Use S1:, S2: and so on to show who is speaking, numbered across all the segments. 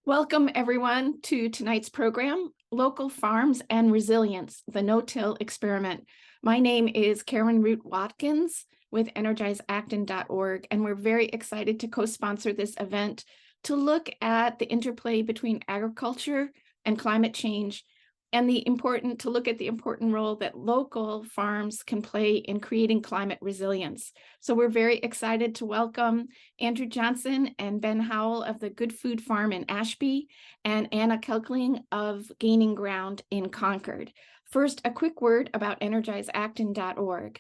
S1: Welcome, everyone, to tonight's program, Local Farms and Resilience, the No-Till Experiment. My name is Karen Root Watkins with EnergizeActon.org, and we're very excited to co-sponsor this event to look at the interplay between agriculture and climate change, and to look at the important role that local farms can play in creating climate resilience. So we're very excited to welcome Andrew Johnson and Ben Howell of the Good Food Farm in Ashby and Anna Kelkling of Gaining Ground in Concord. First, a quick word about EnergizeActon.org.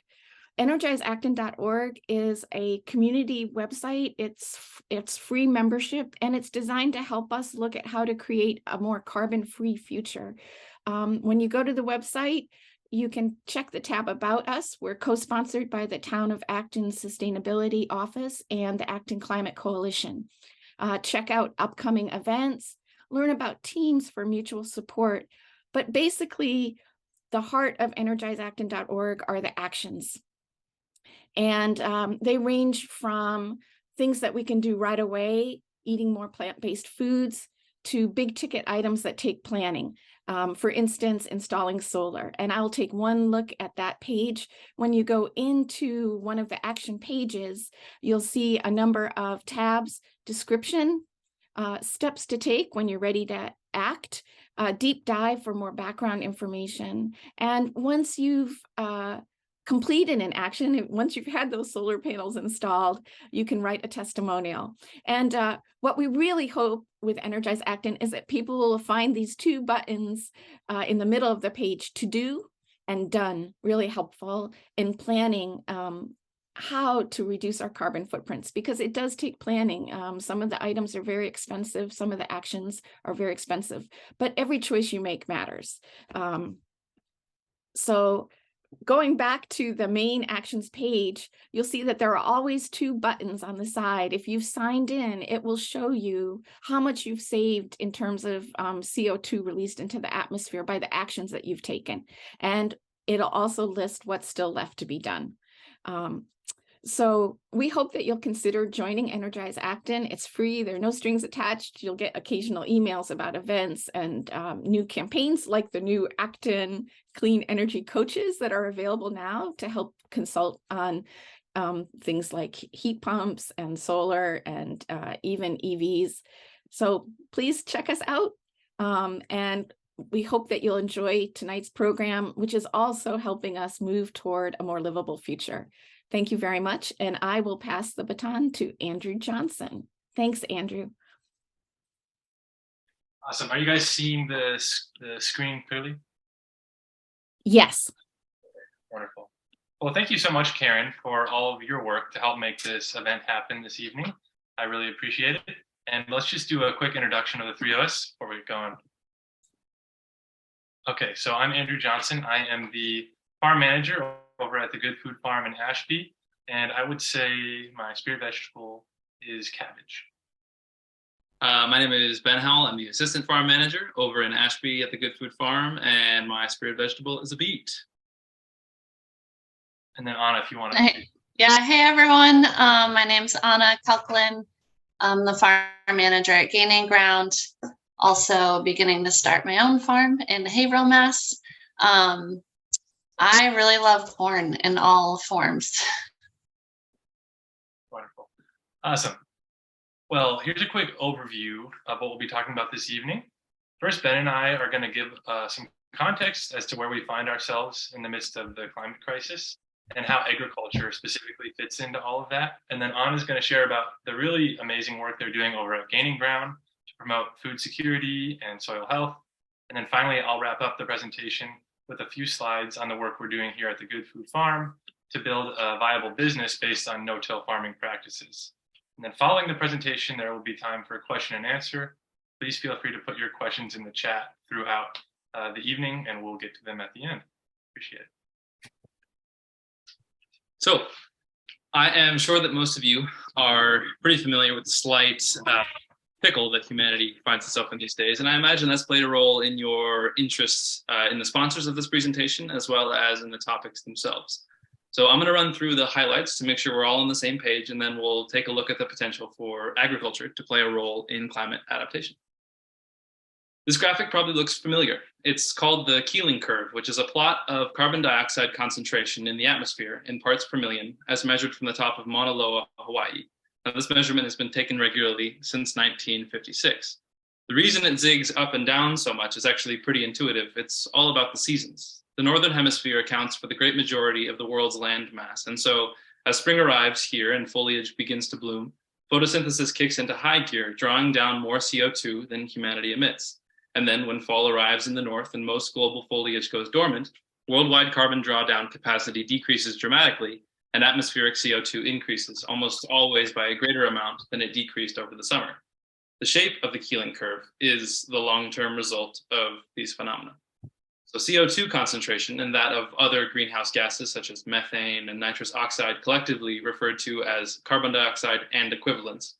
S1: EnergizeActon.org is a community website. It's free membership, and it's designed to help us look at how to create a more carbon-free future. When you go to the website, you can check the tab About Us. We're co-sponsored by the Town of Acton Sustainability Office and the Acton Climate Coalition. Check out upcoming events, learn about teams for mutual support. But basically, the heart of EnergizeActon.org are the actions. And they range from things that we can do right away, eating more plant-based foods, to big ticket items that take planning. For instance, installing solar. And I'll take one look at that page. When you go into one of the action pages, you'll see a number of tabs: description, steps to take when you're ready to act, deep dive for more background information. And once you've completed an action, once you've had those solar panels installed, you can write a testimonial. And what we really hope with Energize Acton is that people will find these two buttons in the middle of the page, to do and done, really helpful in planning how to reduce our carbon footprints, because it does take planning. Some of the items are very expensive, some of the actions are very expensive, but every choice you make matters. So going back to the main actions page, you'll see that there are always two buttons on the side. If you've signed in, it will show you how much you've saved in terms of CO2 released into the atmosphere by the actions that you've taken. And it'll also list what's still left to be done. So we hope that you'll consider joining Energize Acton. It's free, there are no strings attached. You'll get occasional emails about events and new campaigns, like the new Acton Clean Energy Coaches that are available now to help consult on things like heat pumps and solar and even EVs. So please check us out. And we hope that you'll enjoy tonight's program, which is also helping us move toward a more livable future. Thank you very much, and I will pass the baton to Andrew Johnson. Thanks, Andrew.
S2: Awesome. Are you guys seeing the screen clearly?
S1: Yes.
S2: Wonderful. Well, thank you so much, Karen, for all of your work to help make this event happen this evening. I really appreciate it. And let's just do a quick introduction of the three of us before we get going. Okay, so I'm Andrew Johnson. I am the farm manager over at the Good Food Farm in Ashby, and I would say my spirit vegetable is cabbage.
S3: My name is Ben Howell. I'm the assistant farm manager over in Ashby at the Good Food Farm, and my spirit vegetable is a beet.
S2: And then Anna, if you want to.
S4: Hey everyone. My name's Anna Kelkling. I'm the farm manager at Gaining Ground, also beginning to start my own farm in Haverhill, Mass. I really love corn in all forms.
S2: Wonderful. Awesome. Well, here's a quick overview of what we'll be talking about this evening. First, Ben and I are going to give some context as to where we find ourselves in the midst of the climate crisis and how agriculture specifically fits into all of that. And then Anna's going to share about the really amazing work they're doing over at Gaining Ground to promote food security and soil health. And then finally, I'll wrap up the presentation with a few slides on the work we're doing here at the Good Food Farm to build a viable business based on no-till farming practices. And then following the presentation, there will be time for question and answer. Please feel free to put your questions in the chat throughout the evening, and we'll get to them at the end. Appreciate it.
S3: So I am sure that most of you are pretty familiar with the slight pickle that humanity finds itself in these days. And I imagine that's played a role in your interests in the sponsors of this presentation, as well as in the topics themselves. So I'm going to run through the highlights to make sure we're all on the same page, and then we'll take a look at the potential for agriculture to play a role in climate adaptation. This graphic probably looks familiar. It's called the Keeling curve, which is a plot of carbon dioxide concentration in the atmosphere in parts per million as measured from the top of Mauna Loa, Hawaii. Now, this measurement has been taken regularly since 1956. The reason it zigs up and down so much is actually pretty intuitive. It's all about the seasons. The northern hemisphere accounts for the great majority of the world's land mass. And so as spring arrives here and foliage begins to bloom, photosynthesis kicks into high gear, drawing down more CO2 than humanity emits. And then when fall arrives in the north and most global foliage goes dormant, worldwide carbon drawdown capacity decreases dramatically and atmospheric CO2 increases, almost always by a greater amount than it decreased over the summer. The shape of the Keeling curve is the long-term result of these phenomena. So CO2 concentration and that of other greenhouse gases such as methane and nitrous oxide, collectively referred to as carbon dioxide and equivalents,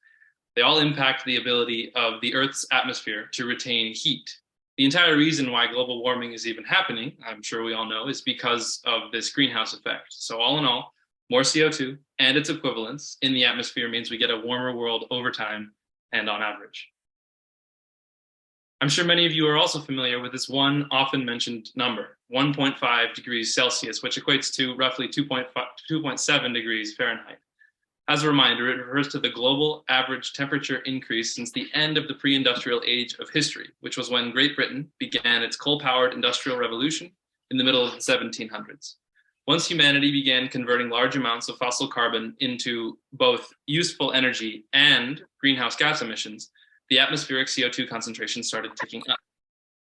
S3: they all impact the ability of the Earth's atmosphere to retain heat. The entire reason why global warming is even happening, I'm sure we all know, is because of this greenhouse effect. So all in all, more CO2 and its equivalents in the atmosphere means we get a warmer world over time and on average. I'm sure many of you are also familiar with this one often mentioned number, 1.5 degrees Celsius, which equates to roughly 2.7 degrees Fahrenheit. As a reminder, it refers to the global average temperature increase since the end of the pre-industrial age of history, which was when Great Britain began its coal-powered industrial revolution in the middle of the 1700s. Once humanity began converting large amounts of fossil carbon into both useful energy and greenhouse gas emissions, the atmospheric CO2 concentration started ticking up.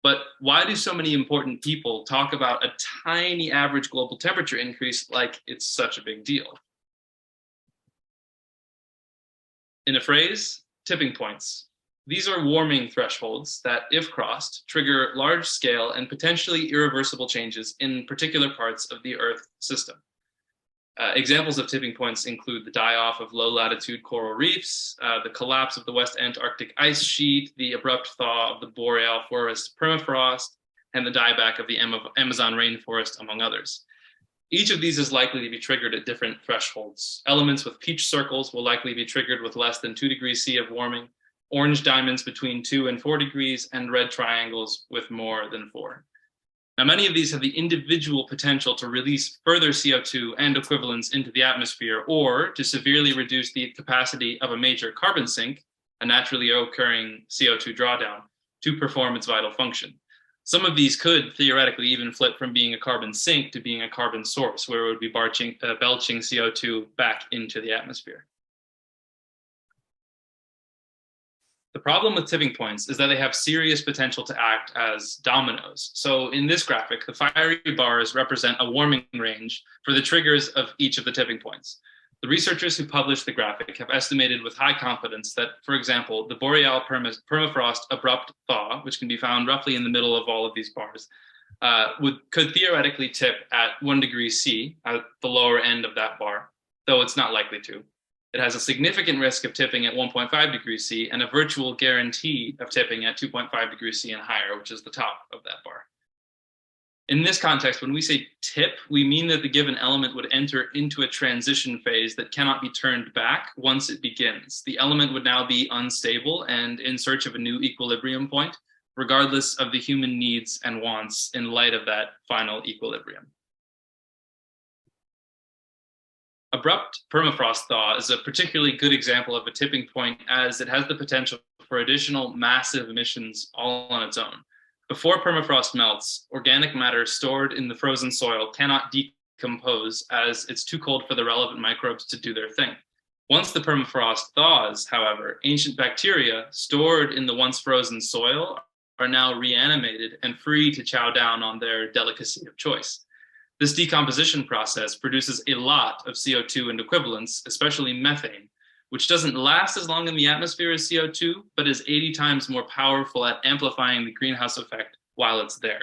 S3: But why do so many important people talk about a tiny average global temperature increase like it's such a big deal? In a phrase, tipping points. These are warming thresholds that, if crossed, trigger large-scale and potentially irreversible changes in particular parts of the Earth system. Examples of tipping points include the die-off of low-latitude coral reefs, the collapse of the West Antarctic ice sheet, the abrupt thaw of the boreal forest permafrost, and the dieback of the Amazon rainforest, among others. Each of these is likely to be triggered at different thresholds. Elements with peach circles will likely be triggered with less than 2 degrees C of warming, orange diamonds between 2 and 4 degrees, and red triangles with more than 4. Now, many of these have the individual potential to release further CO2 and equivalents into the atmosphere, or to severely reduce the capacity of a major carbon sink, a naturally occurring CO2 drawdown, to perform its vital function. Some of these could theoretically even flip from being a carbon sink to being a carbon source, where it would be belching CO2 back into the atmosphere. The problem with tipping points is that they have serious potential to act as dominoes. So in this graphic, the fiery bars represent a warming range for the triggers of each of the tipping points. The researchers who published the graphic have estimated with high confidence that, for example, the boreal permafrost abrupt thaw, which can be found roughly in the middle of all of these bars, could theoretically tip at 1 degree C at the lower end of that bar, though it's not likely to. It has a significant risk of tipping at 1.5 degrees C and a virtual guarantee of tipping at 2.5 degrees C and higher, which is the top of that bar. In this context, when we say tip, we mean that the given element would enter into a transition phase that cannot be turned back once it begins. The element would now be unstable and in search of a new equilibrium point, regardless of the human needs and wants in light of that final equilibrium. Abrupt permafrost thaw is a particularly good example of a tipping point, as it has the potential for additional massive emissions all on its own. Before permafrost melts, organic matter stored in the frozen soil cannot decompose, as it's too cold for the relevant microbes to do their thing. Once the permafrost thaws, however, ancient bacteria stored in the once frozen soil are now reanimated and free to chow down on their delicacy of choice. This decomposition process produces a lot of CO2 and equivalents, especially methane, which doesn't last as long in the atmosphere as CO2, but is 80 times more powerful at amplifying the greenhouse effect while it's there.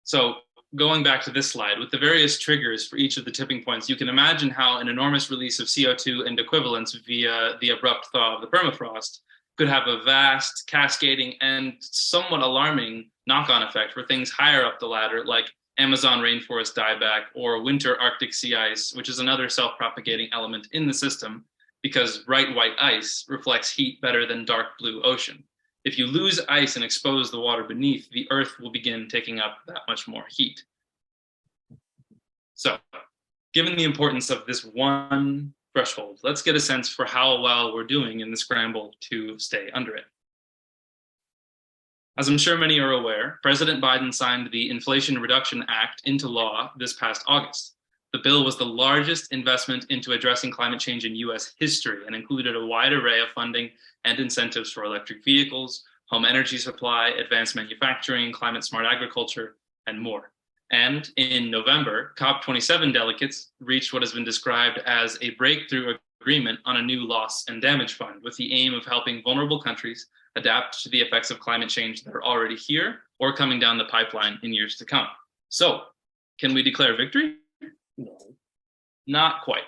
S3: So going back to this slide, with the various triggers for each of the tipping points, you can imagine how an enormous release of CO2 and equivalents via the abrupt thaw of the permafrost could have a vast, cascading, and somewhat alarming knock-on effect for things higher up the ladder, like Amazon rainforest dieback or winter Arctic sea ice, which is another self-propagating element in the system, because bright white ice reflects heat better than dark blue ocean. If you lose ice and expose the water beneath, the Earth will begin taking up that much more heat. So, given the importance of this one threshold, let's get a sense for how well we're doing in the scramble to stay under it. As I'm sure many are aware, President Biden signed the Inflation Reduction Act into law this past August. The bill was the largest investment into addressing climate change in US history and included a wide array of funding and incentives for electric vehicles, home energy supply, advanced manufacturing, climate smart agriculture, and more. And in November, COP27 delegates reached what has been described as a breakthrough agreement on a new loss and damage fund with the aim of helping vulnerable countries adapt to the effects of climate change that are already here or coming down the pipeline in years to come. So, can we declare victory? No, not quite.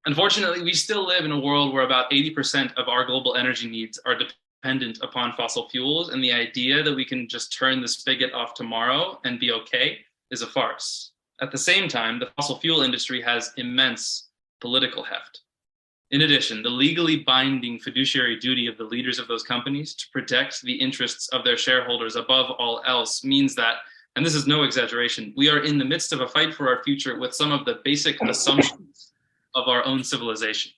S3: Unfortunately, we still live in a world where about 80% of our global energy needs are dependent upon fossil fuels, and the idea that we can just turn the spigot off tomorrow and be okay is a farce. At the same time, the fossil fuel industry has immense political heft. In addition, the legally binding fiduciary duty of the leaders of those companies to protect the interests of their shareholders above all else means that, and this is no exaggeration, we are in the midst of a fight for our future with some of the basic assumptions of our own civilization.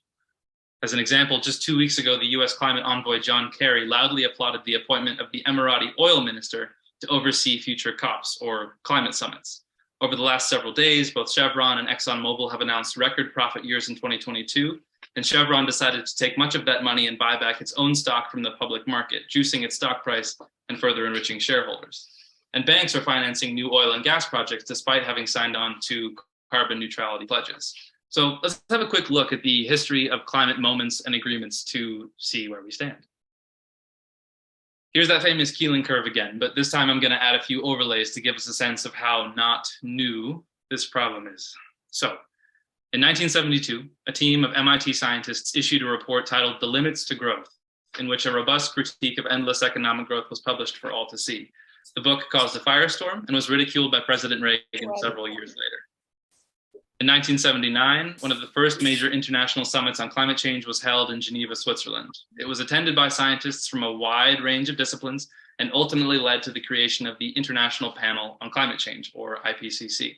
S3: As an example, just 2 weeks ago, the US climate envoy John Kerry loudly applauded the appointment of the Emirati oil minister to oversee future COPs, or climate summits. Over the last several days, both Chevron and ExxonMobil have announced record profit years in 2022, and Chevron decided to take much of that money and buy back its own stock from the public market, juicing its stock price and further enriching shareholders. And banks are financing new oil and gas projects despite having signed on to carbon neutrality pledges. So let's have a quick look at the history of climate moments and agreements to see where we stand. Here's that famous Keeling curve again, but this time I'm going to add a few overlays to give us a sense of how not new this problem is. So, in 1972, a team of MIT scientists issued a report titled The Limits to Growth, in which a robust critique of endless economic growth was published for all to see. The book caused a firestorm and was ridiculed by President Reagan several years later. In 1979, one of the first major international summits on climate change was held in Geneva, Switzerland. It was attended by scientists from a wide range of disciplines and ultimately led to the creation of the International Panel on Climate Change, or IPCC.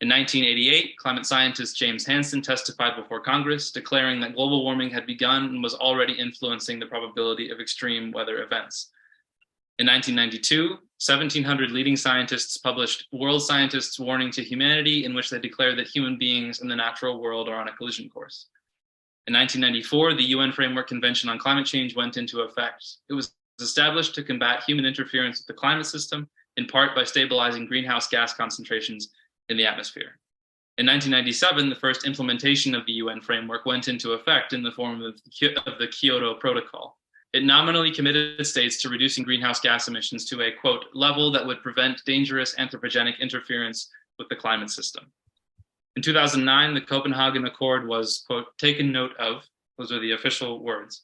S3: In 1988, climate scientist James Hansen testified before Congress, declaring that global warming had begun and was already influencing the probability of extreme weather events. In 1992, 1,700 leading scientists published World Scientists' Warning to Humanity, in which they declared that human beings and the natural world are on a collision course. In 1994, the UN Framework Convention on Climate Change went into effect. It was established to combat human interference with the climate system, in part by stabilizing greenhouse gas concentrations in the atmosphere. In 1997, the first implementation of the UN framework went into effect in the form of the Kyoto Protocol. It nominally committed states to reducing greenhouse gas emissions to a, quote, level that would prevent dangerous anthropogenic interference with the climate system. In 2009, the Copenhagen Accord was, quote, taken note of, those are the official words,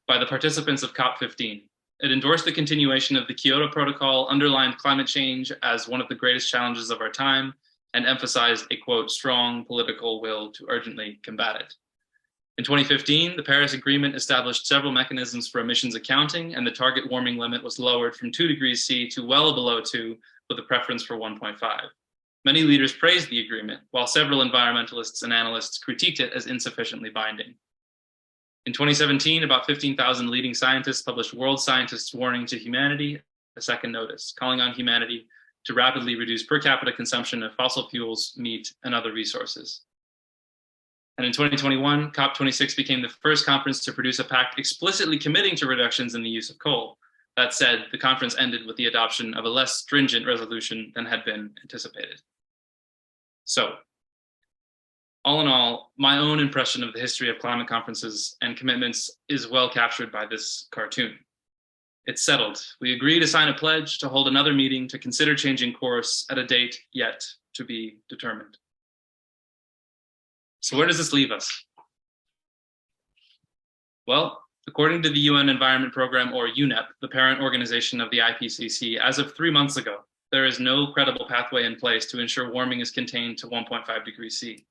S3: by the participants of COP15. It endorsed the continuation of the Kyoto Protocol, underlined climate change as one of the greatest challenges of our time, and emphasized a, quote, strong political will to urgently combat it. In 2015, the Paris Agreement established several mechanisms for emissions accounting, and the target warming limit was lowered from 2 degrees C to well below 2, with a preference for 1.5. Many leaders praised the agreement, while several environmentalists and analysts critiqued it as insufficiently binding. In 2017, about 15,000 leading scientists published World Scientists' Warning to Humanity, a second notice, calling on humanity to rapidly reduce per capita consumption of fossil fuels, meat, and other resources. And in 2021, COP26 became the first conference to produce a pact explicitly committing to reductions in the use of coal. That said, the conference ended with the adoption of a less stringent resolution than had been anticipated. So, all in all, my own impression of the history of climate conferences and commitments is well captured by this cartoon. It's settled. We agree to sign a pledge to hold another meeting to consider changing course at a date yet to be determined. So where does this leave us? Well, according to the UN Environment Programme, or UNEP, the parent organization of the IPCC, as of 3 months ago, there is no credible pathway in place to ensure warming is contained to 1.5 degrees C.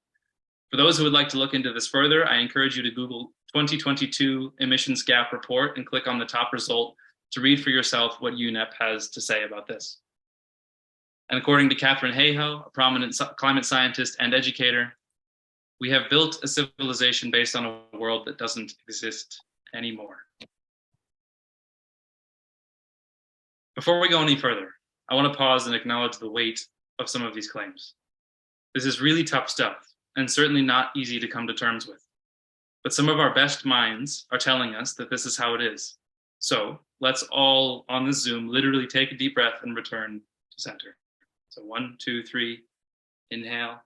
S3: For those who would like to look into this further, I encourage you to Google 2022 emissions gap report and click on the top result to read for yourself what UNEP has to say about this. And according to Catherine Hayhoe, a prominent climate scientist and educator, we have built a civilization based on a world that doesn't exist anymore. Before we go any further, I want to pause and acknowledge the weight of some of these claims. This is really tough stuff, and certainly not easy to come to terms with. But some of our best minds are telling us that this is how it is. So let's all on this Zoom literally take a deep breath and return to center. So 1, 2, 3, inhale.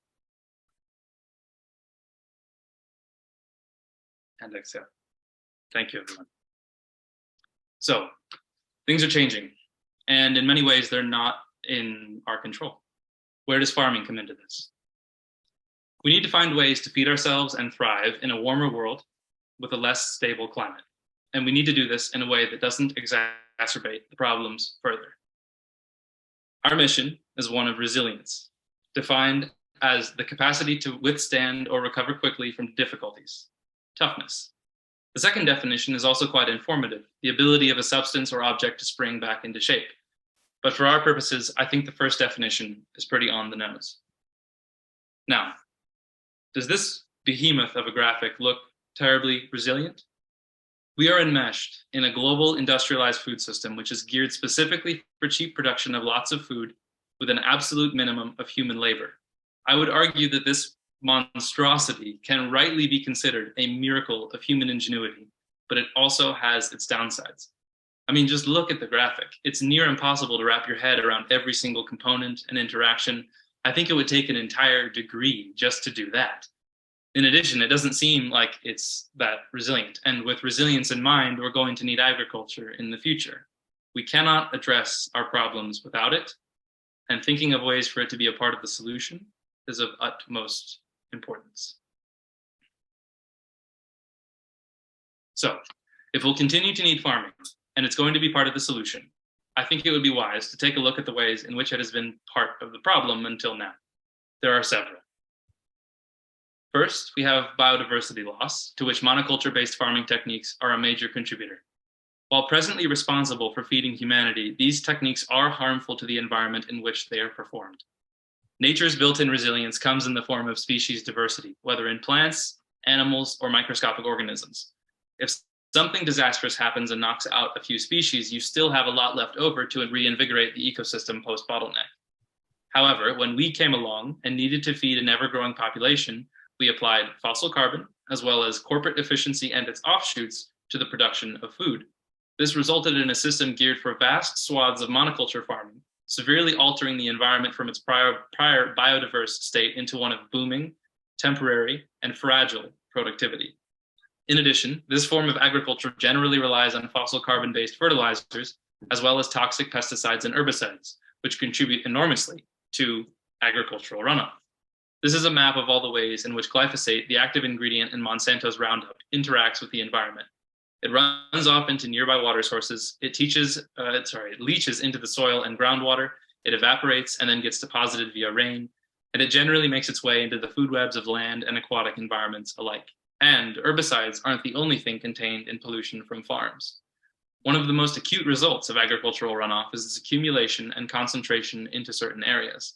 S3: And exhale. Thank you, everyone. So things are changing, and in many ways, they're not in our control. Where does farming come into this? We need to find ways to feed ourselves and thrive in a warmer world with a less stable climate. And we need to do this in a way that doesn't exacerbate the problems further. Our mission is one of resilience, defined as the capacity to withstand or recover quickly from difficulties. Toughness. The second definition is also quite informative, the ability of a substance or object to spring back into shape. But for our purposes, I think the first definition is pretty on the nose. Now, does this behemoth of a graphic look terribly resilient? We are enmeshed in a global industrialized food system which is geared specifically for cheap production of lots of food with an absolute minimum of human labor. I would argue that this monstrosity can rightly be considered a miracle of human ingenuity, but it also has its downsides. I mean, just look at the graphic. It's near impossible to wrap your head around every single component and interaction. I think it would take an entire degree just to do that. In addition, it doesn't seem like it's that resilient. And with resilience in mind, we're going to need agriculture in the future. We cannot address our problems without it, and thinking of ways for it to be a part of the solution is of utmost importance. So, if we'll continue to need farming, and it's going to be part of the solution, I think it would be wise to take a look at the ways in which it has been part of the problem until now. There are several. First, we have biodiversity loss, to which monoculture-based farming techniques are a major contributor. While presently responsible for feeding humanity, these techniques are harmful to the environment in which they are performed. Nature's built-in resilience comes in the form of species diversity, whether in plants, animals, or microscopic organisms. If something disastrous happens and knocks out a few species, you still have a lot left over to reinvigorate the ecosystem post-bottleneck. However, when we came along and needed to feed an ever-growing population, we applied fossil carbon, as well as corporate efficiency and its offshoots, to the production of food. This resulted in a system geared for vast swaths of monoculture farming, severely altering the environment from its prior biodiverse state into one of booming, temporary, and fragile productivity. In addition, this form of agriculture generally relies on fossil carbon-based fertilizers, as well as toxic pesticides and herbicides, which contribute enormously to agricultural runoff. This is a map of all the ways in which glyphosate, the active ingredient in Monsanto's Roundup, interacts with the environment. It runs off into nearby water sources, it leaches into the soil and groundwater, it evaporates and then gets deposited via rain, and it generally makes its way into the food webs of land and aquatic environments alike. And herbicides aren't the only thing contained in pollution from farms. One of the most acute results of agricultural runoff is its accumulation and concentration into certain areas.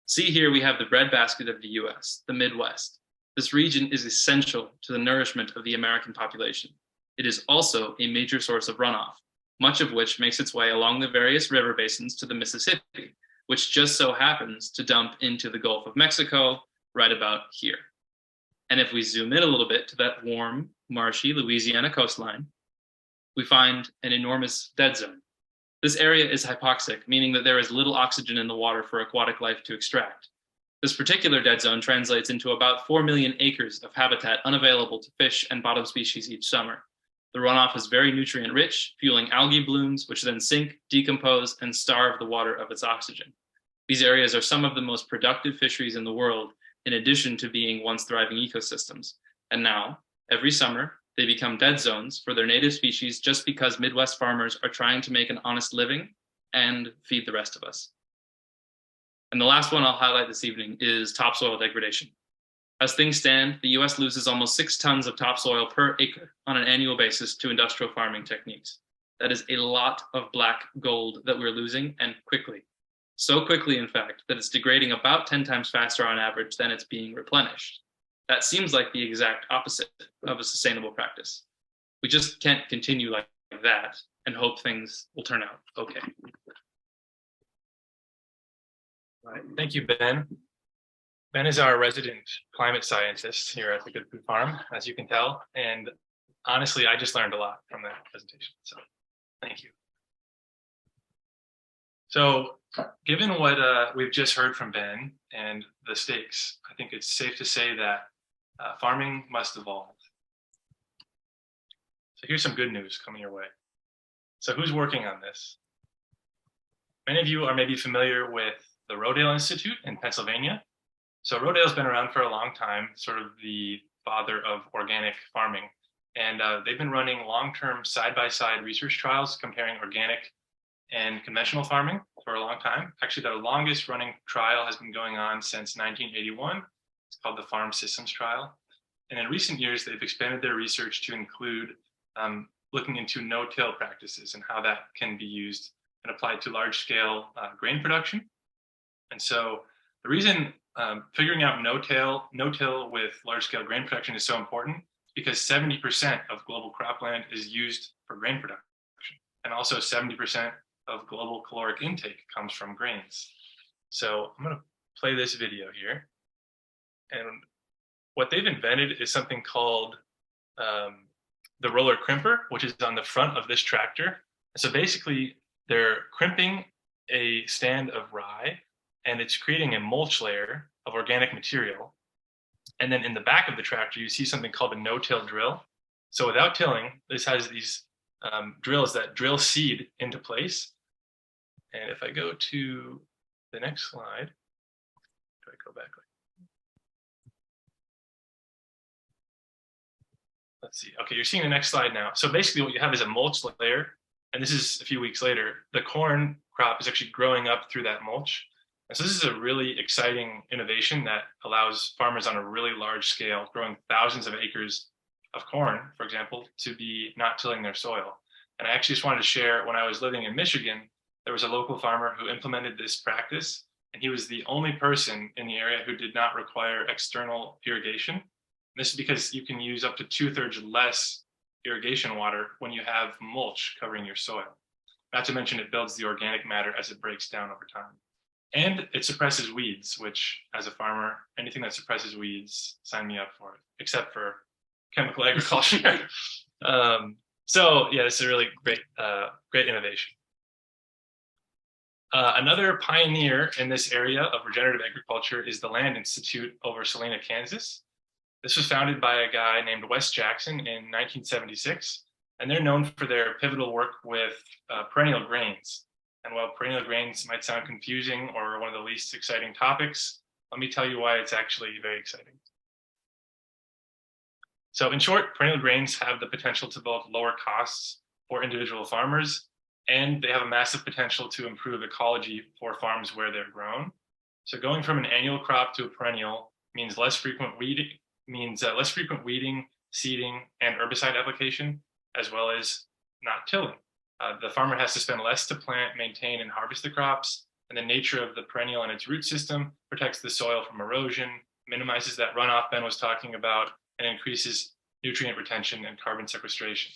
S3: See here we have the breadbasket of the US, the Midwest. This region is essential to the nourishment of the American population. It is also a major source of runoff, much of which makes its way along the various river basins to the Mississippi, which just so happens to dump into the Gulf of Mexico right about here. And if we zoom in a little bit to that warm, marshy Louisiana coastline, we find an enormous dead zone. This area is hypoxic, meaning that there is little oxygen in the water for aquatic life to extract. This particular dead zone translates into about 4 million acres of habitat unavailable to fish and bottom species each summer. The runoff is very nutrient rich, fueling algae blooms, which then sink, decompose, and starve the water of its oxygen. These areas are some of the most productive fisheries in the world, in addition to being once thriving ecosystems. And now, every summer, they become dead zones for their native species just because Midwest farmers are trying to make an honest living and feed the rest of us. And the last one I'll highlight this evening is topsoil degradation. As things stand, the US loses almost 6 tons of topsoil per acre on an annual basis to industrial farming techniques. That is a lot of black gold that we're losing, and quickly. So quickly, in fact, that it's degrading about 10 times faster on average than it's being replenished. That seems like the exact opposite of a sustainable practice. We just can't continue like that and hope things will turn out okay.
S2: All right. Thank you, Ben. Ben is our resident climate scientist here at the Good Food Farm, as you can tell. And honestly, I just learned a lot from that presentation. So thank you. So given what we've just heard from Ben and the stakes, I think it's safe to say that farming must evolve. So here's some good news coming your way. So who's working on this? Many of you are maybe familiar with the Rodale Institute in Pennsylvania. So Rodale's been around for a long time, sort of the father of organic farming. And they've been running long-term side-by-side research trials comparing organic and conventional farming for a long time. Actually, the longest running trial has been going on since 1981. It's called the Farm Systems Trial. And in recent years, they've expanded their research to include looking into no-till practices and how that can be used and applied to large-scale grain production. And so the reason figuring out no-till with large-scale grain production is so important is because 70% of global cropland is used for grain production. And also 70% of global caloric intake comes from grains. So I'm going to play this video here. And what they've invented is something called the roller crimper, which is on the front of this tractor. So basically, they're crimping a stand of rye, and it's creating a mulch layer of organic material. And then in the back of the tractor, you see something called a no-till drill. So without tilling, this has these drills that drill seed into place. And if I go to the next slide, do I go back? Let's see. Okay, you're seeing the next slide now. So basically what you have is a mulch layer, and this is a few weeks later. The corn crop is actually growing up through that mulch. And so this is a really exciting innovation that allows farmers on a really large scale, growing thousands of acres of corn, for example, to be not tilling their soil. And I actually just wanted to share, when I was living in Michigan, there was a local farmer who implemented this practice, and he was the only person in the area who did not require external irrigation. This is because you can use up to 2/3 less irrigation water when you have mulch covering your soil. Not to mention it builds the organic matter as it breaks down over time. And it suppresses weeds, which as a farmer, anything that suppresses weeds, sign me up for it, except for chemical agriculture. So yeah, this is a really great innovation. Another pioneer in this area of regenerative agriculture is the Land Institute over Salina, Kansas. This was founded by a guy named Wes Jackson in 1976, and they're known for their pivotal work with perennial grains. And while perennial grains might sound confusing or one of the least exciting topics, let me tell you why it's actually very exciting. So in short, perennial grains have the potential to both lower costs for individual farmers, and they have a massive potential to improve ecology for farms where they're grown. So going from an annual crop to a perennial means less frequent weeding, seeding, and herbicide application, as well as not tilling. The farmer has to spend less to plant, maintain, and harvest the crops, and the nature of the perennial and its root system protects the soil from erosion, minimizes that runoff Ben was talking about, and increases nutrient retention and carbon sequestration.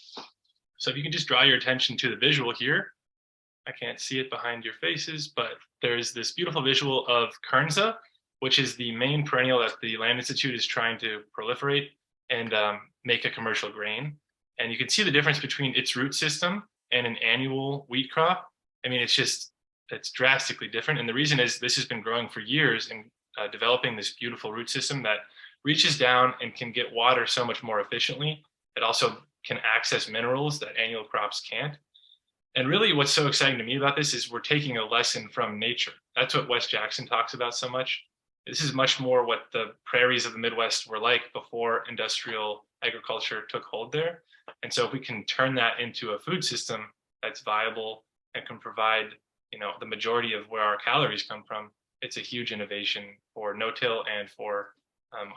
S2: So if you can just draw your attention to the visual here, I can't see it behind your faces, but there's this beautiful visual of Kernza, which is the main perennial that the Land Institute is trying to proliferate and make a commercial grain. And you can see the difference between its root system and an annual wheat crop. I mean, it's drastically different. And the reason is this has been growing for years and developing this beautiful root system that reaches down and can get water so much more efficiently. It also can access minerals that annual crops can't. And really what's so exciting to me about this is we're taking a lesson from nature. That's what Wes Jackson talks about so much. This is much more what the prairies of the Midwest were like before industrial agriculture took hold there. And so if we can turn that into a food system that's viable and can provide, the majority of where our calories come from, it's a huge innovation for no-till and for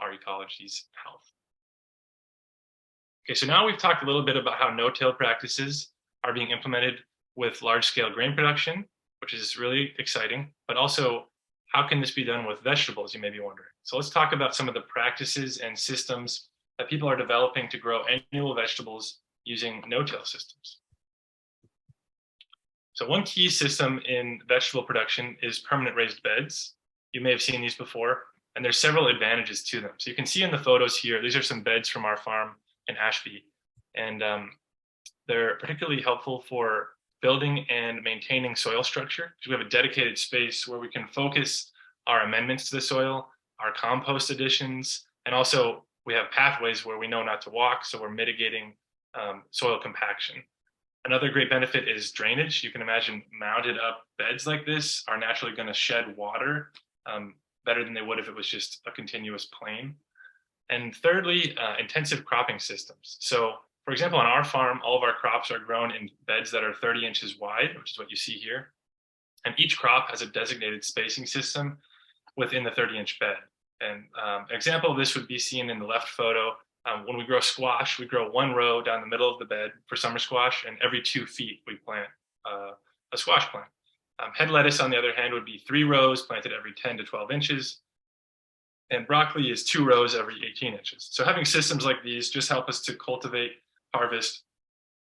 S2: our ecology's health. Okay, so now we've talked a little bit about how no-till practices are being implemented with large-scale grain production, which is really exciting, but also how can this be done with vegetables, you may be wondering. So let's talk about some of the practices and systems that people are developing to grow annual vegetables using no-till systems. So one key system in vegetable production is permanent raised beds. You may have seen these before, and there's several advantages to them. So you can see in the photos here, these are some beds from our farm in Ashby, and they're particularly helpful for building and maintaining soil structure, because we have a dedicated space where we can focus our amendments to the soil, our compost additions, and also we have pathways where we know not to walk, so we're mitigating soil compaction. Another great benefit is drainage. You can imagine mounted up beds like this are naturally going to shed water better than they would if it was just a continuous plain. And thirdly, intensive cropping systems. So for example, on our farm, all of our crops are grown in beds that are 30 inches wide, which is what you see here. And each crop has a designated spacing system within the 30-inch bed. And an example of this would be seen in the left photo. When we grow squash, we grow one row down the middle of the bed for summer squash, and every 2 feet we plant a squash plant. Head lettuce, on the other hand, would be 3 rows planted every 10 to 12 inches. And broccoli is 2 rows every 18 inches. So having systems like these just help us to cultivate, harvest,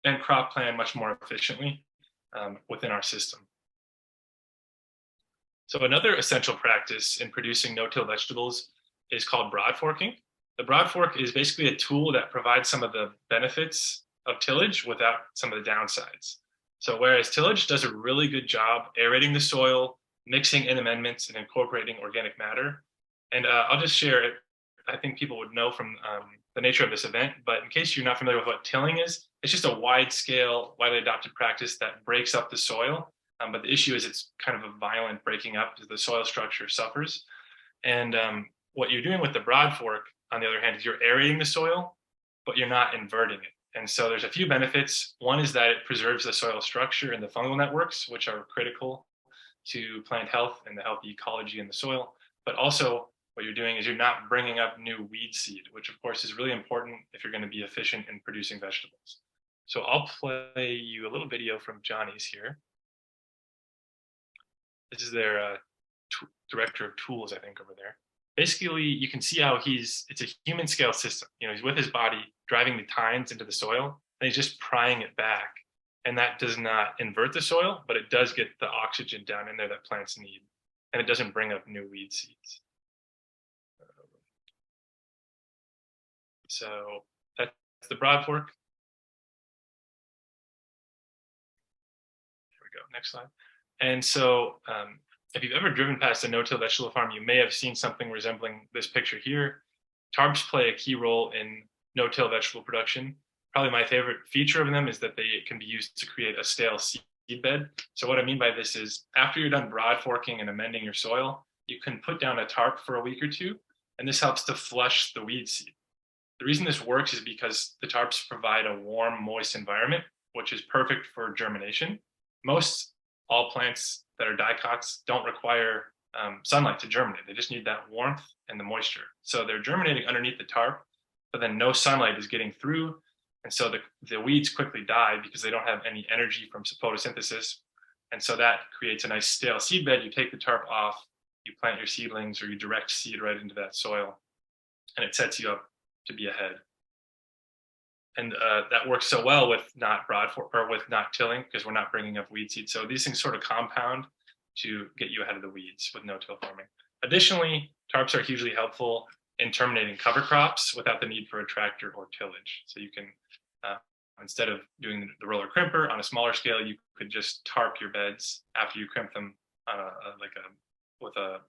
S2: and crop plan much more efficiently within our system. So another essential practice in producing no-till vegetables is called broad forking. The broad fork is basically a tool that provides some of the benefits of tillage without some of the downsides. So whereas tillage does a really good job aerating the soil, mixing in amendments, and incorporating organic matter, and I'll just share it. I think people would know from the nature of this event, but in case you're not familiar with what tilling is, it's just a wide-scale, widely adopted practice that breaks up the soil. But the issue is it's kind of a violent breaking up as the soil structure suffers. And what you're doing with the broad fork, on the other hand, is you're aerating the soil, but you're not inverting it. And so there's a few benefits. One is that it preserves the soil structure and the fungal networks, which are critical to plant health and the healthy ecology in the soil. But also, what you're doing is you're not bringing up new weed seed, which of course is really important if you're going to be efficient in producing vegetables. So I'll play you a little video from Johnny's here. This is their director of tools, I think, over there. Basically, you can see how it's a human scale system. You know, he's with his body driving the tines into the soil, and he's just prying it back. And that does not invert the soil, but it does get the oxygen down in there that plants need. And it doesn't bring up new weed seeds. So that's the broad fork. Here we go, next slide. And so if you've ever driven past a no-till vegetable farm, you may have seen something resembling this picture here. Tarps play a key role in no-till vegetable production. Probably my favorite feature of them is that they can be used to create a stale seed bed. So what I mean by this is after you're done broad forking and amending your soil, you can put down a tarp for a week or two, and this helps to flush the weed seed. The reason this works is because the tarps provide a warm, moist environment, which is perfect for germination. All plants that are dicots don't require sunlight to germinate. They just need that warmth and the moisture. So they're germinating underneath the tarp, but then no sunlight is getting through. And so the weeds quickly die because they don't have any energy from photosynthesis. And so that creates a nice stale seed bed. You take the tarp off, you plant your seedlings, or you direct seed right into that soil, and it sets you up to be ahead. And that works so well with not tilling, because we're not bringing up weed seed. So these things sort of compound to get you ahead of the weeds with no-till farming. Additionally, tarps are hugely helpful in terminating cover crops without the need for a tractor or tillage. So you can, instead of doing the roller crimper on a smaller scale, you could just tarp your beds after you crimp them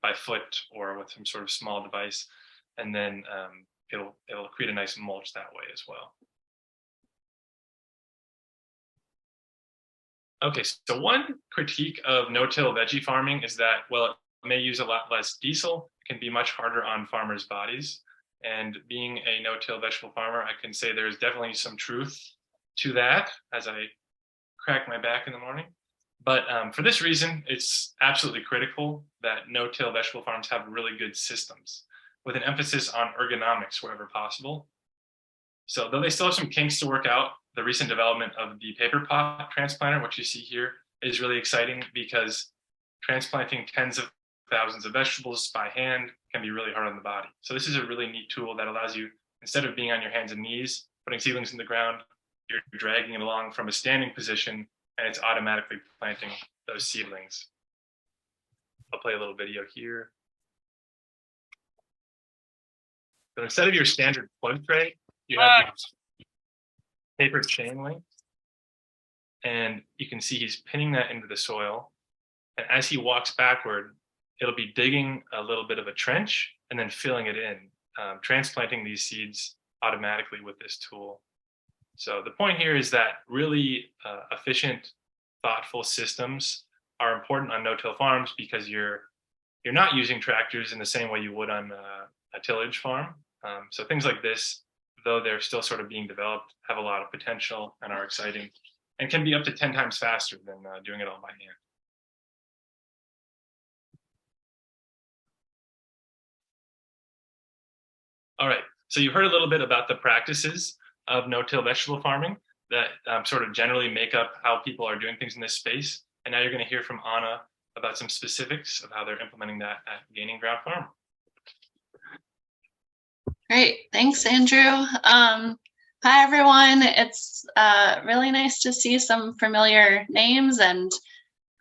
S2: by foot or with some sort of small device, and then it'll create a nice mulch that way as well. Okay, so one critique of no-till veggie farming is that, well, it may use a lot less diesel. It can be much harder on farmers' bodies. And being a no-till vegetable farmer, I can say there's definitely some truth to that as I crack my back in the morning. But for this reason, it's absolutely critical that no-till vegetable farms have really good systems. with an emphasis on ergonomics wherever possible. So though they still have some kinks to work out, the recent development of the paper pot transplanter, which you see here, is really exciting because transplanting tens of thousands of vegetables by hand can be really hard on the body. So this is a really neat tool that allows you, instead of being on your hands and knees, putting seedlings in the ground, you're dragging it along from a standing position, and it's automatically planting those seedlings. I'll play a little video here. So instead of your standard plug tray, you have your paper chain link, and you can see he's pinning that into the soil. And as he walks backward, it'll be digging a little bit of a trench and then filling it in, transplanting these seeds automatically with this tool. So the point here is that really efficient, thoughtful systems are important on no-till farms because you're not using tractors in the same way you would on a tillage farm. So things like this, though they're still sort of being developed, have a lot of potential and are exciting and can be up to 10 times faster than doing it all by hand. All right, so you've heard a little bit about the practices of no-till vegetable farming that sort of generally make up how people are doing things in this space. And now you're going to hear from Anna about some specifics of how they're implementing that at Gaining Ground Farm.
S4: Great. Thanks, Andrew. Hi, everyone. It's really nice to see some familiar names, and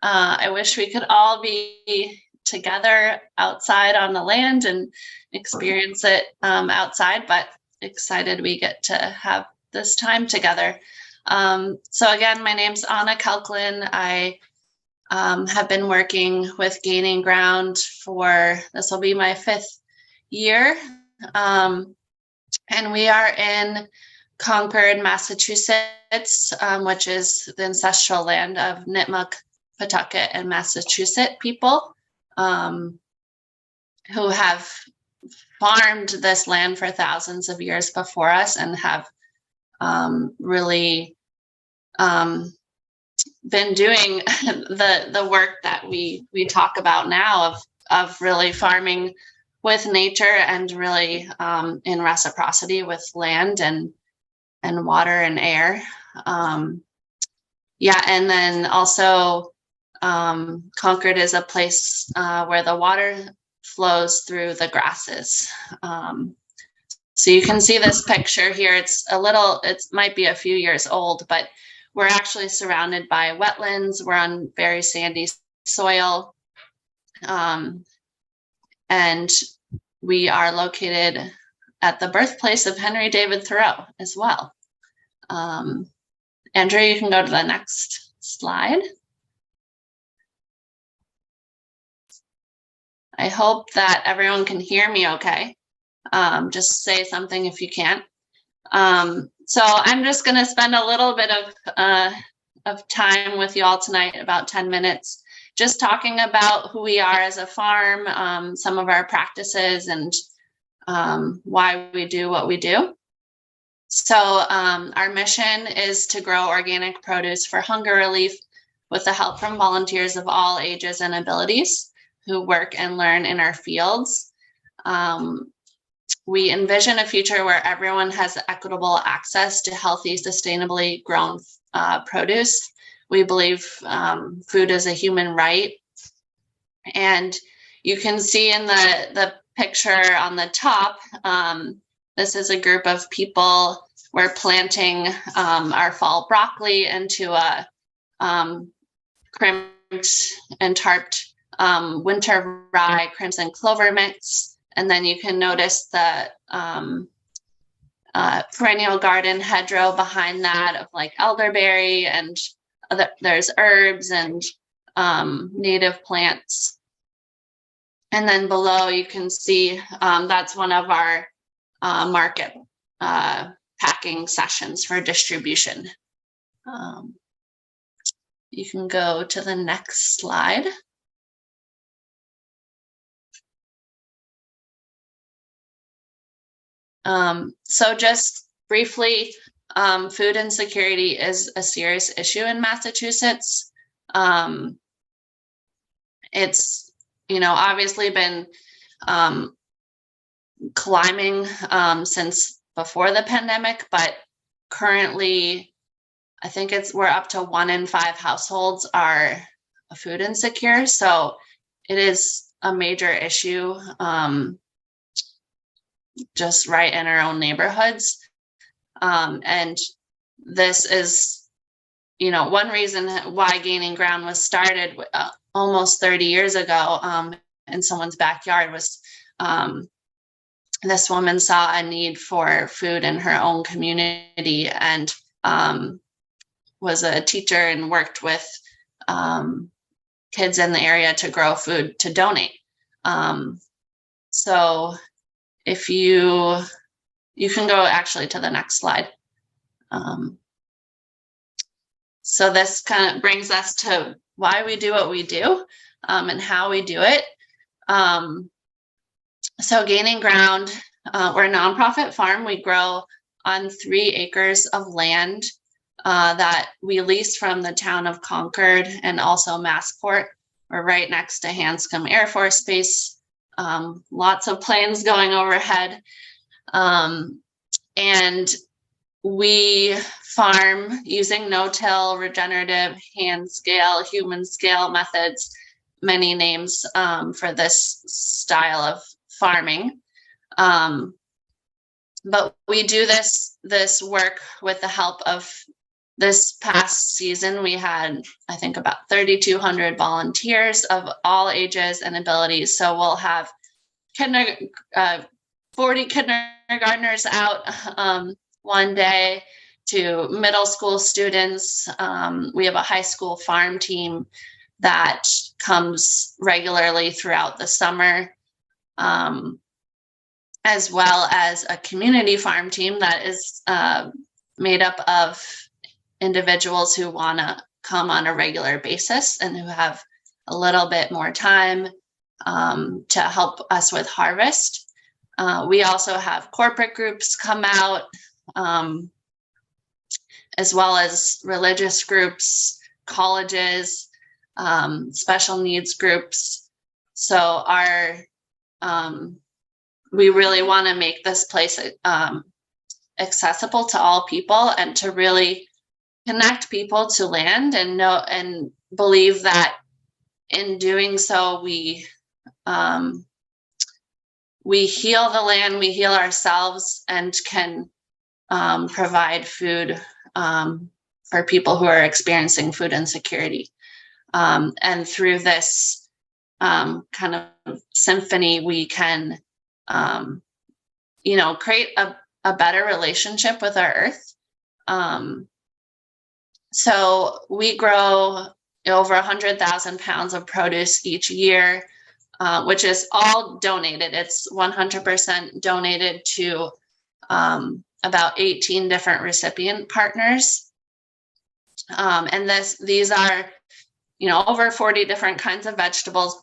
S4: I wish we could all be together outside on the land and experience it outside, but excited we get to have this time together. So again, my name's Anna Kalklin. I have been working with Gaining Ground for, this will be my 5th year. And we are in Concord, Massachusetts, which is the ancestral land of Nipmuc, Pawtucket, and Massachusetts people who have farmed this land for thousands of years before us and have really been doing the work that we talk about now of really farming with nature and really in reciprocity with land and water and air. Yeah, and then also Concord is a place where the water flows through the grasses. So you can see this picture here. It's it might be a few years old, but we're actually surrounded by wetlands. We're on very sandy soil. And we are located at the birthplace of Henry David Thoreau as well. Andrew, you can go to the next slide. I hope that everyone can hear me okay. Just say something if you can't. So I'm just going to spend a little bit of time with you all tonight, about 10 minutes, just talking about who we are as a farm, some of our practices, and why we do what we do. So our mission is to grow organic produce for hunger relief with the help from volunteers of all ages and abilities who work and learn in our fields. We envision a future where everyone has equitable access to healthy, sustainably grown produce. We believe food is a human right. And you can see in the picture on the top, this is a group of people. We're planting our fall broccoli into a crimped and tarped winter rye crimson clover mix. And then you can notice the perennial garden hedgerow behind that of like elderberry, and there's herbs and native plants. And then below you can see that's one of our market packing sessions for distribution. You can go to the next slide. So just briefly, food insecurity is a serious issue in Massachusetts. It's, obviously been climbing since before the pandemic, but currently I think we're up to 1 in 5 households are food insecure. So it is a major issue, just right in our own neighborhoods. And this is, one reason why Gaining Ground was started almost 30 years ago in someone's backyard was this woman saw a need for food in her own community and was a teacher and worked with kids in the area to grow food to donate. So if you can go actually to the next slide. So this kind of brings us to why we do what we do and how we do it. So Gaining Ground, we're a nonprofit farm. We grow on 3 acres of land that we lease from the town of Concord and also Massport. We're right next to Hanscom Air Force Base. Lots of planes going overhead. And we farm using no-till, regenerative, hand scale, human scale methods, many names for this style of farming. But we do this work with the help of, this past season, we had, I think, about 3,200 volunteers of all ages and abilities. So we'll have 40 kindergartners out one day to middle school students. We have a high school farm team that comes regularly throughout the summer, as well as a community farm team that is made up of individuals who want to come on a regular basis and who have a little bit more time to help us with harvest. We also have corporate groups come out, as well as religious groups, colleges, special needs groups. So we really want to make this place accessible to all people and to really connect people to land and know and believe that in doing so we heal the land, we heal ourselves, and can provide food for people who are experiencing food insecurity. And through this kind of symphony, we can create a better relationship with our earth. So we grow over 100,000 pounds of produce each year, which is all donated. It's 100% donated to about 18 different recipient partners. And these are, over 40 different kinds of vegetables.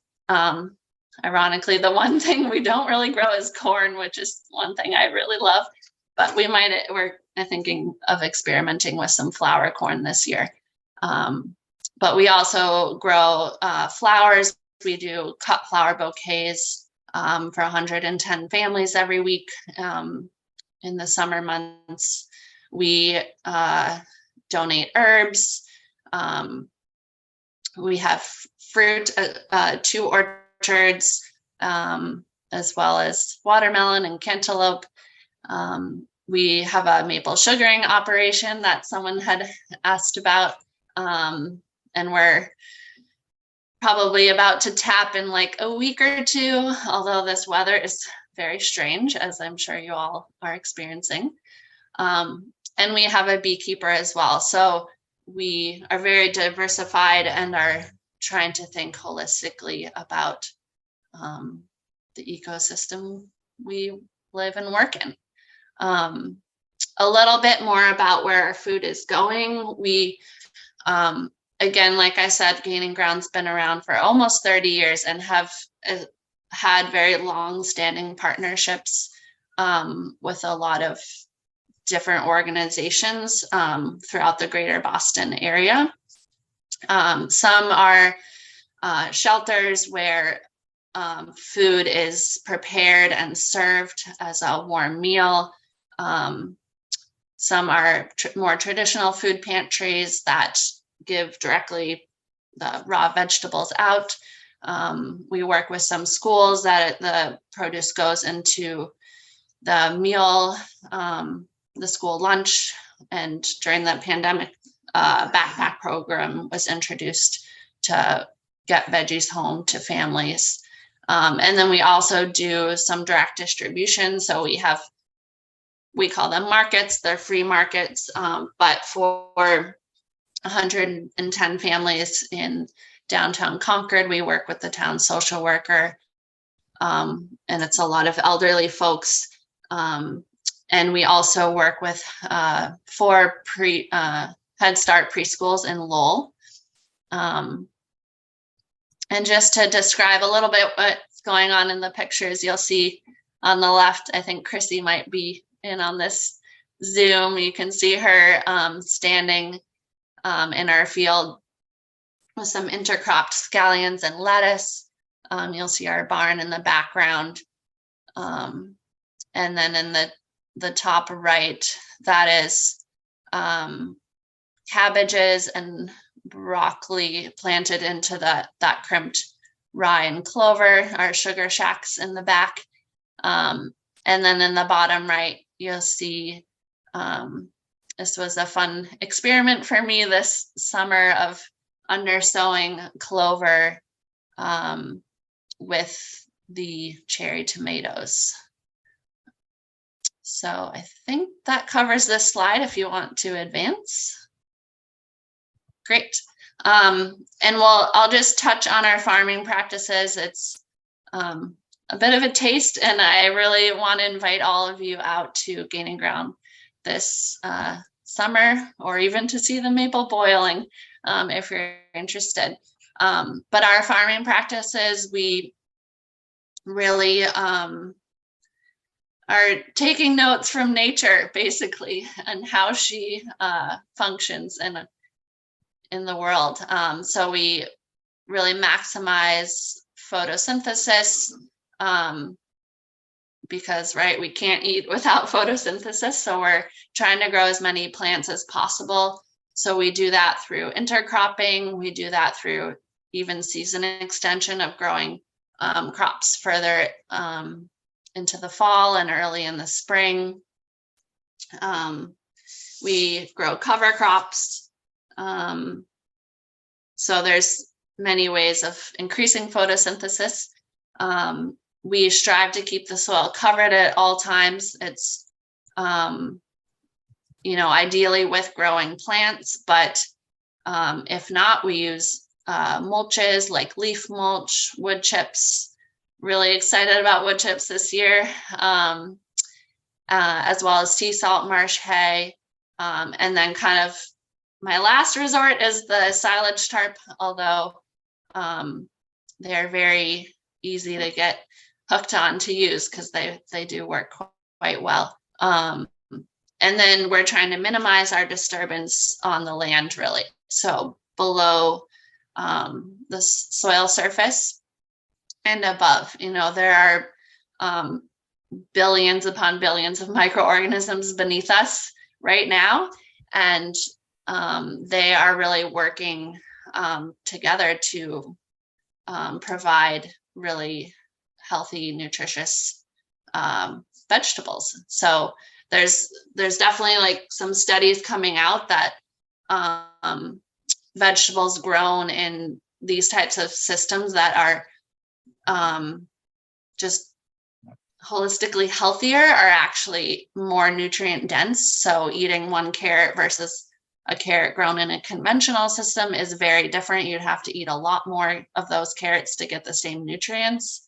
S4: Ironically, the one thing we don't really grow is corn, which is one thing I really love. But we're thinking of experimenting with some flour corn this year. But we also grow flowers. We do cut flower bouquets for 110 families every week. In the summer months, we donate herbs. We have fruit, 2 orchards, as well as watermelon and cantaloupe. We have a maple sugaring operation that someone had asked about, and we're probably about to tap in like a week or 2, although this weather is very strange, as I'm sure you all are experiencing. And we have a beekeeper as well. So we are very diversified and are trying to think holistically about the ecosystem we live and work in. A little bit more about where our food is going. We, again, like I said, Gaining Ground's been around for almost 30 years and have had very long-standing partnerships with a lot of different organizations throughout the greater Boston area. Some are shelters where food is prepared and served as a warm meal. Some are more traditional food pantries that give directly the raw vegetables out. We work with some schools that the produce goes into the meal, the school lunch, and during the pandemic, backpack program was introduced to get veggies home to families. And then we also do some direct distribution. So we call them markets, they're free markets, but for 110 families in downtown Concord, we work with the town social worker, and it's a lot of elderly folks. And we also work with 4 Head Start preschools in Lowell. And just to describe a little bit what's going on in the pictures, you'll see on the left, I think Chrissy might be in on this Zoom. You can see her standing in our field with some intercropped scallions and lettuce. You'll see our barn in the background. And then in the top right, that is cabbages and broccoli planted into that crimped rye and clover, our sugar shacks in the back. And then in the bottom right, you'll see, this was a fun experiment for me this summer of undersowing clover with the cherry tomatoes. So I think that covers this slide if you want to advance. Great. And I'll just touch on our farming practices. It's a bit of a taste, and I really want to invite all of you out to Gaining Ground this summer, or even to see the maple boiling if you're interested. But our farming practices, we really are taking notes from nature, basically, and how she functions in the world. So we really maximize photosynthesis, because, right, we can't eat without photosynthesis. So we're trying to grow as many plants as possible. So we do that through intercropping. We do that through even season extension of growing crops further into the fall and early in the spring. We grow cover crops. So there's many ways of increasing photosynthesis. We strive to keep the soil covered at all times. It's, ideally with growing plants, but if not, we use mulches like leaf mulch, wood chips. Really excited about wood chips this year, as well as sea salt, marsh hay, and then kind of my last resort is the silage tarp, although they're very easy to get hooked on to use because they do work quite well. And then we're trying to minimize our disturbance on the land, really. So below the soil surface and above, there are billions upon billions of microorganisms beneath us right now. And they are really working together to provide really healthy, nutritious vegetables. So there's definitely like some studies coming out that vegetables grown in these types of systems that are just holistically healthier are actually more nutrient dense. So eating one carrot versus a carrot grown in a conventional system is very different. You'd have to eat a lot more of those carrots to get the same nutrients.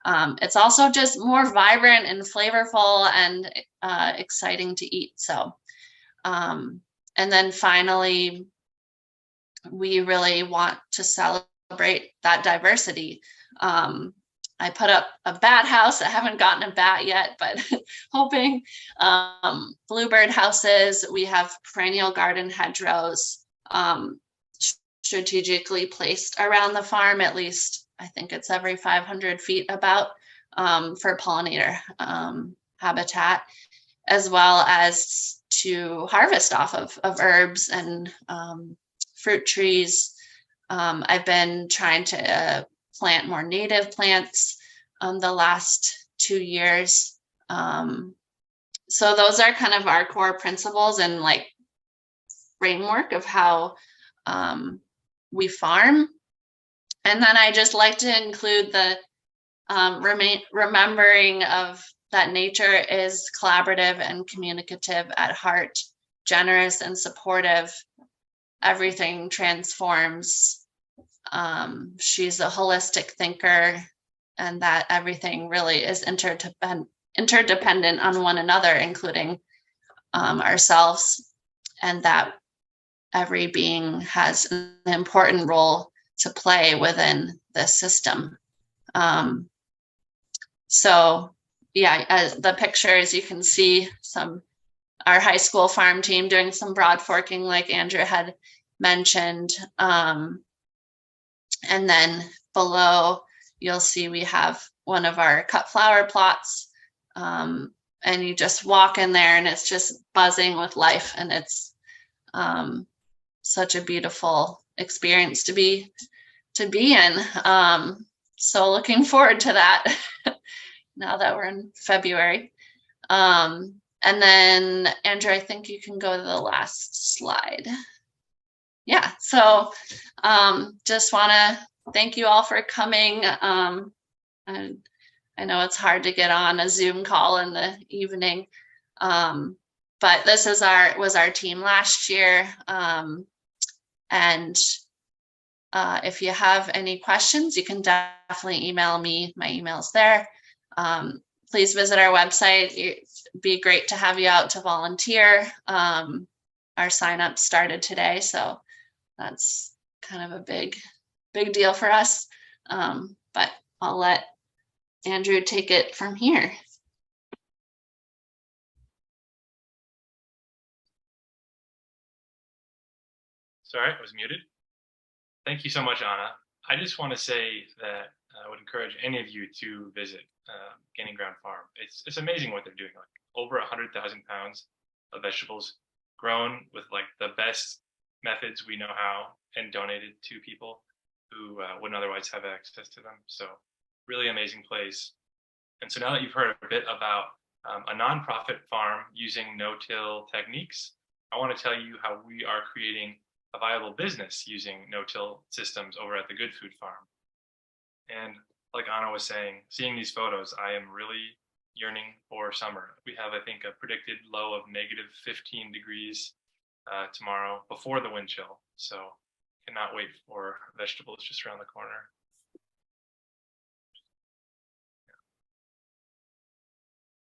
S4: It's also just more vibrant and flavorful and exciting to eat. So, and then finally, we really want to celebrate that diversity. I put up a bat house. I haven't gotten a bat yet, but hoping. Bluebird houses. We have perennial garden hedgerows strategically placed around the farm, at least I think it's every 500 feet about, for pollinator habitat, as well as to harvest off of herbs and fruit trees. I've been trying to plant more native plants the last 2 years. So those are kind of our core principles and like framework of how we farm. And then I just like to include the remembering of that nature is collaborative and communicative at heart, generous and supportive. Everything transforms. She's a holistic thinker, and that everything really is interdependent on one another, including ourselves, and that every being has an important role to play within this system. So yeah, as the pictures, you can see our high school farm team doing some broad forking like Andrew had mentioned. And then below, you'll see we have one of our cut flower plots. And you just walk in there and it's just buzzing with life, and it's such a beautiful experience to be in. So looking forward to that now that we're in February. And then Andrew, I think you can go to the last slide. Yeah, so just want to thank you all for coming. And I know it's hard to get on a Zoom call in the evening, but this was our team last year. And if you have any questions, you can definitely email me. My email's there. Please visit our website. It'd be great to have you out to volunteer. Our sign-up started today, so that's kind of a big deal for us. But I'll let Andrew take it from here.
S2: Sorry, I was muted. Thank you so much, Anna. I just want to say that I would encourage any of you to visit Gaining Ground Farm. It's amazing what they're doing. Like over 100,000 pounds of vegetables grown with like the best methods we know how, and donated to people who wouldn't otherwise have access to them. So really amazing place. And so now that you've heard a bit about a nonprofit farm using no-till techniques, I want to tell you how we are creating a viable business using no-till systems over at the Good Food Farm. And like Anna was saying, seeing these photos, I am really yearning for summer. We have, I think, a predicted low of -15 degrees tomorrow before the wind chill. So cannot wait for vegetables just around the corner.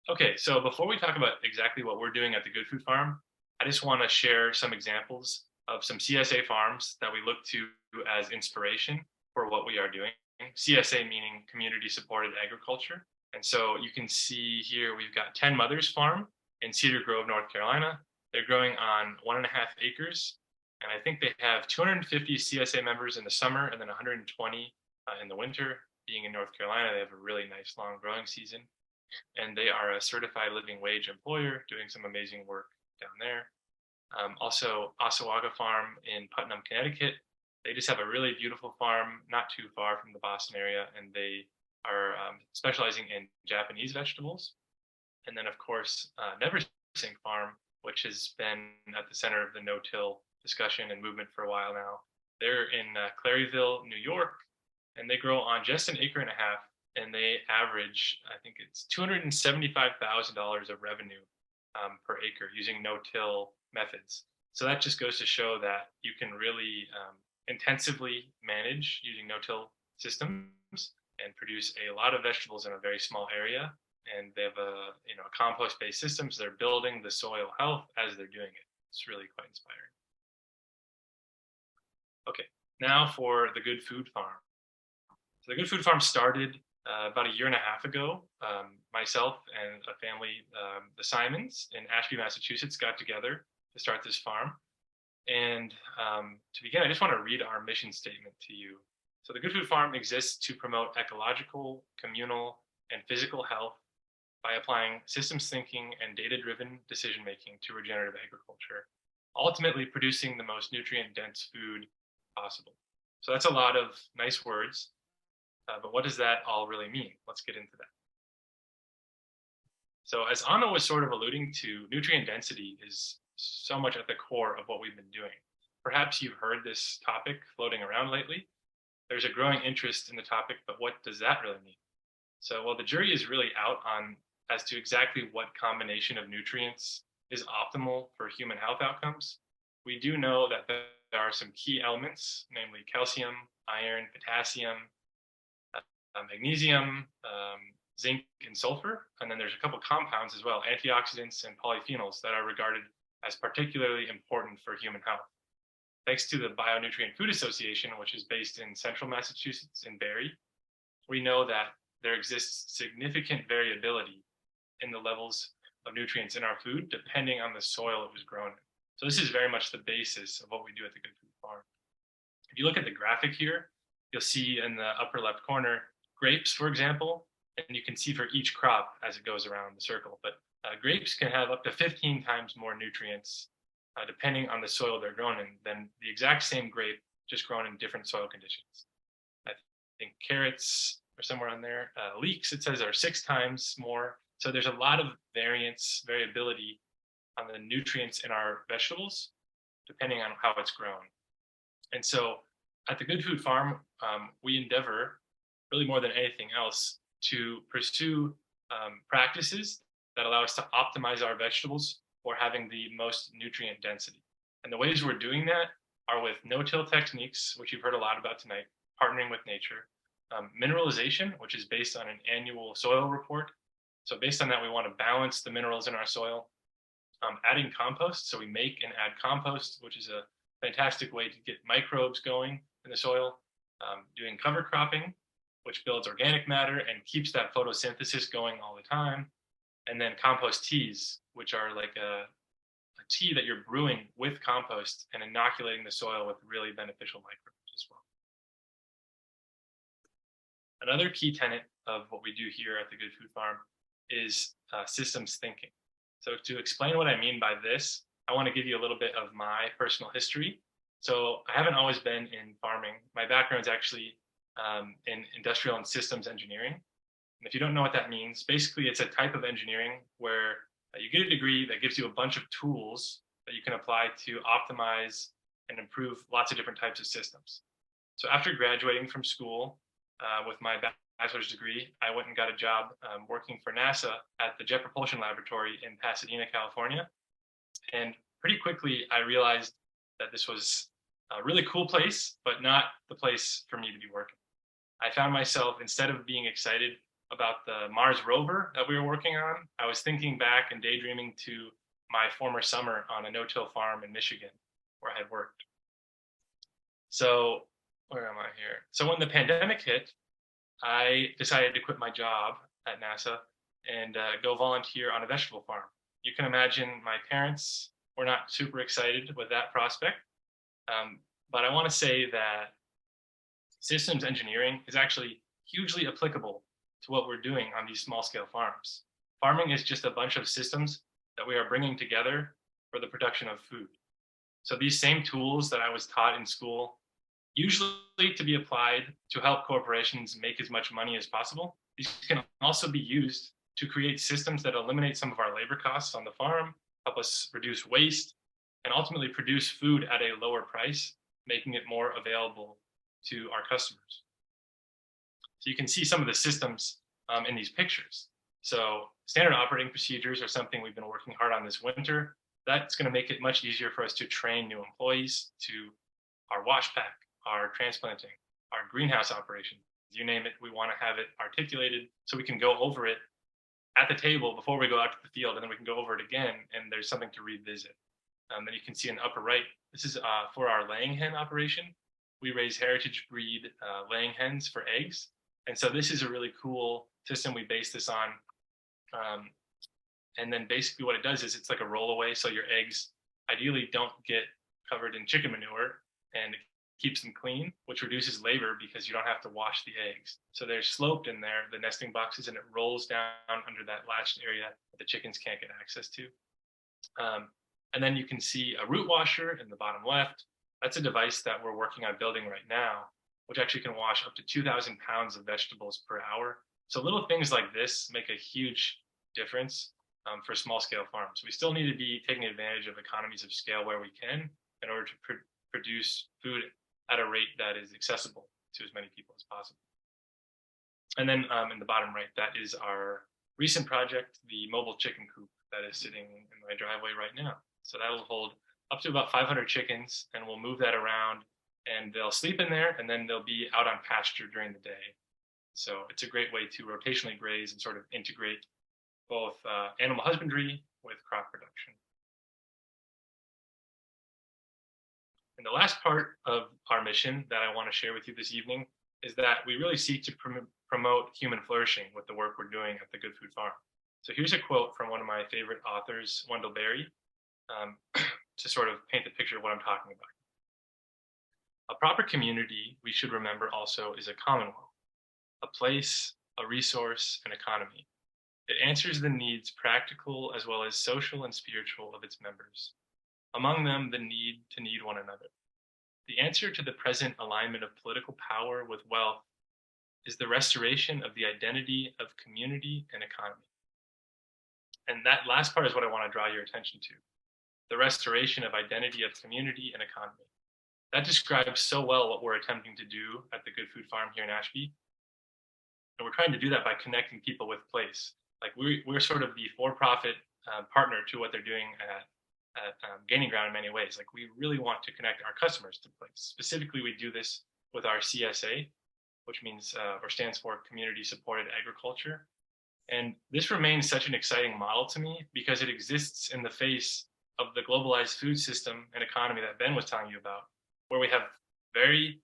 S2: Okay, so before we talk about exactly what we're doing at the Good Food Farm, I just want to share some examples of some CSA farms that we look to as inspiration for what we are doing. CSA meaning community supported agriculture. And so you can see here, we've got 10 Mothers Farm in Cedar Grove, North Carolina. They're growing on 1.5 acres. And I think they have 250 CSA members in the summer and then 120 in the winter. Being in North Carolina, they have a really nice long growing season. And they are a certified living wage employer doing some amazing work down there. Also, Ossawaga Farm in Putnam, Connecticut. They just have a really beautiful farm not too far from the Boston area, and they are specializing in Japanese vegetables. And then, of course, Neversink Farm, which has been at the center of the no-till discussion and movement for a while now. They're in Claryville, New York, and they grow on just 1.5 acres, and they average, I think it's $275,000 of revenue per acre using no-till methods. So that just goes to show that you can really intensively manage using no-till systems and produce a lot of vegetables in a very small area. And they have a compost-based system, so they're building the soil health as they're doing it. It's really quite inspiring. Okay, now for the Good Food Farm. So the Good Food Farm started about 1.5 years ago. Myself and a family, the Simons in Ashby, Massachusetts, got together to start this farm. And to begin, I just want to read our mission statement to you. So the Good Food Farm exists to promote ecological, communal, and physical health by applying systems thinking and data-driven decision-making to regenerative agriculture, ultimately producing the most nutrient-dense food possible. So that's a lot of nice words, but what does that all really mean? Let's get into that. So as Anna was sort of alluding to, nutrient density is so much at the core of what we've been doing. Perhaps you've heard this topic floating around lately. There's a growing interest in the topic, but what does that really mean? So, well, the jury is really out on as to exactly what combination of nutrients is optimal for human health outcomes. We do know that there are some key elements, namely calcium, iron, potassium, magnesium, zinc, and sulfur. And then there's a couple compounds as well, antioxidants and polyphenols, that are regarded as particularly important for human health. Thanks to the Bionutrient Food Association, which is based in central Massachusetts in Barre, we know that there exists significant variability in the levels of nutrients in our food, depending on the soil it was grown in. So this is very much the basis of what we do at the Good Food Farm. If you look at the graphic here, you'll see in the upper left corner, grapes, for example, and you can see for each crop as it goes around the circle. But grapes can have up to 15 times more nutrients, depending on the soil they're grown in, than the exact same grape, just grown in different soil conditions. I think carrots are somewhere on there. Leeks, it says, are 6 times more. So there's a lot of variability on the nutrients in our vegetables, depending on how it's grown. And so at the Good Food Farm, we endeavor, really more than anything else, to pursue practices that allow us to optimize our vegetables for having the most nutrient density. And the ways we're doing that are with no-till techniques, which you've heard a lot about tonight, partnering with nature, mineralization, which is based on an annual soil report. So based on that, we want to balance the minerals in our soil. Adding compost, so we make and add compost, which is a fantastic way to get microbes going in the soil. Doing cover cropping, which builds organic matter and keeps that photosynthesis going all the time. And then compost teas, which are like a tea that you're brewing with compost and inoculating the soil with really beneficial microbes as well. Another key tenet of what we do here at the Good Food Farm is systems thinking. So to explain what I mean by this, I want to give you a little bit of my personal history. So I haven't always been in farming. My background is actually in industrial and systems engineering. And if you don't know what that means, basically it's a type of engineering where you get a degree that gives you a bunch of tools that you can apply to optimize and improve lots of different types of systems. So after graduating from school with my bachelor's degree, I went and got a job working for NASA at the Jet Propulsion Laboratory in Pasadena, California. And pretty quickly, I realized that this was a really cool place, but not the place for me to be working. I found myself, instead of being excited about the Mars rover that we were working on, I was thinking back and daydreaming to my former summer on a no-till farm in Michigan where I had worked. So where am I here? So when the pandemic hit, I decided to quit my job at NASA and go volunteer on a vegetable farm. You can imagine my parents were not super excited with that prospect. But I want to say that systems engineering is actually hugely applicable to what we're doing on these small scale farms. Farming is just a bunch of systems that we are bringing together for the production of food. So these same tools that I was taught in school, usually to be applied to help corporations make as much money as possible, these can also be used to create systems that eliminate some of our labor costs on the farm, help us reduce waste, and ultimately produce food at a lower price, making it more available to our customers. So you can see some of the systems in these pictures. So standard operating procedures are something we've been working hard on this winter. That's going to make it much easier for us to train new employees to our wash pack, our transplanting, our greenhouse operation. You name it, we want to have it articulated so we can go over it at the table before we go out to the field, and then we can go over it again, and there's something to revisit. Then you can see in the upper right, this is for our laying hen operation. We raise heritage breed laying hens for eggs. And so this is a really cool system we base this on. And then basically what it does is it's like a rollaway. So your eggs ideally don't get covered in chicken manure and it keeps them clean, which reduces labor because you don't have to wash the eggs. So they're sloped in there, the nesting boxes, and it rolls down under that latched area that the chickens can't get access to. And then you can see a root washer in the bottom left. That's a device that we're working on building right now, which actually can wash up to 2,000 pounds of vegetables per hour. So little things like this make a huge difference for small scale farms. We still need to be taking advantage of economies of scale where we can in order to produce food at a rate that is accessible to as many people as possible. And then in the bottom right, that is our recent project, the mobile chicken coop that is sitting in my driveway right now. So that will hold up to about 500 chickens, and we'll move that around, and they'll sleep in there, and then they'll be out on pasture during the day. So it's a great way to rotationally graze and sort of integrate both animal husbandry with crop production. And the last part of our mission that I want to share with you this evening is that we really seek to promote human flourishing with the work we're doing at the Good Food Farm. So here's a quote from one of my favorite authors, Wendell Berry, to sort of paint the picture of what I'm talking about. A proper community, we should remember also, is a commonwealth, a place, a resource, an economy. It answers the needs, practical as well as social and spiritual, of its members. Among them, the need to need one another. The answer to the present alignment of political power with wealth is the restoration of the identity of community and economy. And that last part is what I want to draw your attention to. The restoration of identity of community and economy. That describes so well what we're attempting to do at the Good Food Farm here in Ashby. And we're trying to do that by connecting people with place. Like we're sort of the for-profit partner to what they're doing at Gaining Ground in many ways. Like we really want to connect our customers to place. Specifically, we do this with our CSA, which means or stands for Community Supported Agriculture. And this remains such an exciting model to me because it exists in the face of the globalized food system and economy that Ben was telling you about, where we have very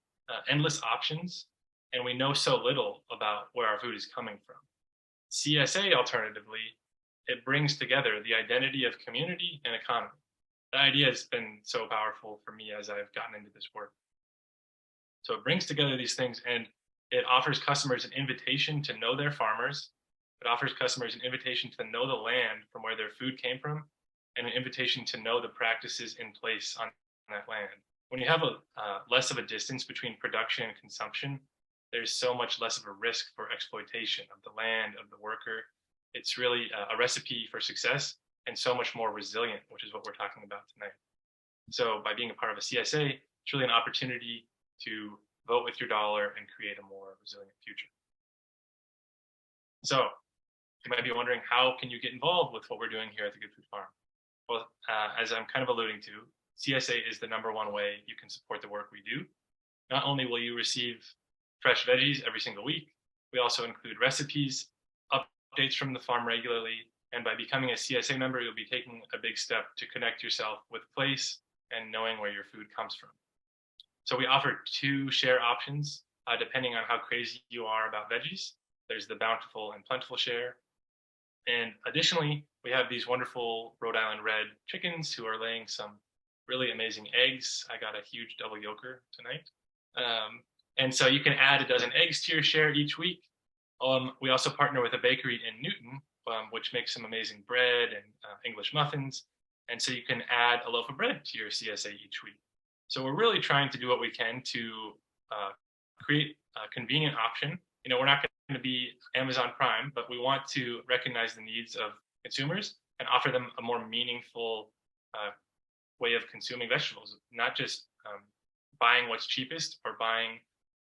S2: endless options and we know so little about where our food is coming from. CSA, alternatively, it brings together the identity of community and economy. That idea has been so powerful for me as I've gotten into this work. So it brings together these things, and it offers customers an invitation to know their farmers. It offers customers an invitation to know the land from where their food came from, and an invitation to know the practices in place on that land. When you have a less of a distance between production and consumption, there's so much less of a risk for exploitation of the land, of the worker. It's really a recipe for success and so much more resilient, which is what we're talking about tonight. So by being a part of a CSA, it's really an opportunity to vote with your dollar and create a more resilient future. So you might be wondering, how can you get involved with what we're doing here at the Good Food Farm? Well, as I'm kind of alluding to, CSA is the #1 way you can support the work we do. Not only will you receive fresh veggies every single week, we also include recipes, updates from the farm regularly, and by becoming a CSA member, you'll be taking a big step to connect yourself with place and knowing where your food comes from. So we offer 2 share options, depending on how crazy you are about veggies. There's the bountiful and plentiful share. And additionally, we have these wonderful Rhode Island red chickens who are laying some really amazing eggs. I got a huge double yolker tonight. And so you can add a dozen eggs to your share each week. We also partner with a bakery in Newton, which makes some amazing bread and English muffins. And so you can add a loaf of bread to your CSA each week. So we're really trying to do what we can to create a convenient option. You know, we're not going to be Amazon Prime, but we want to recognize the needs of consumers and offer them a more meaningful way of consuming vegetables, not just buying what's cheapest or buying,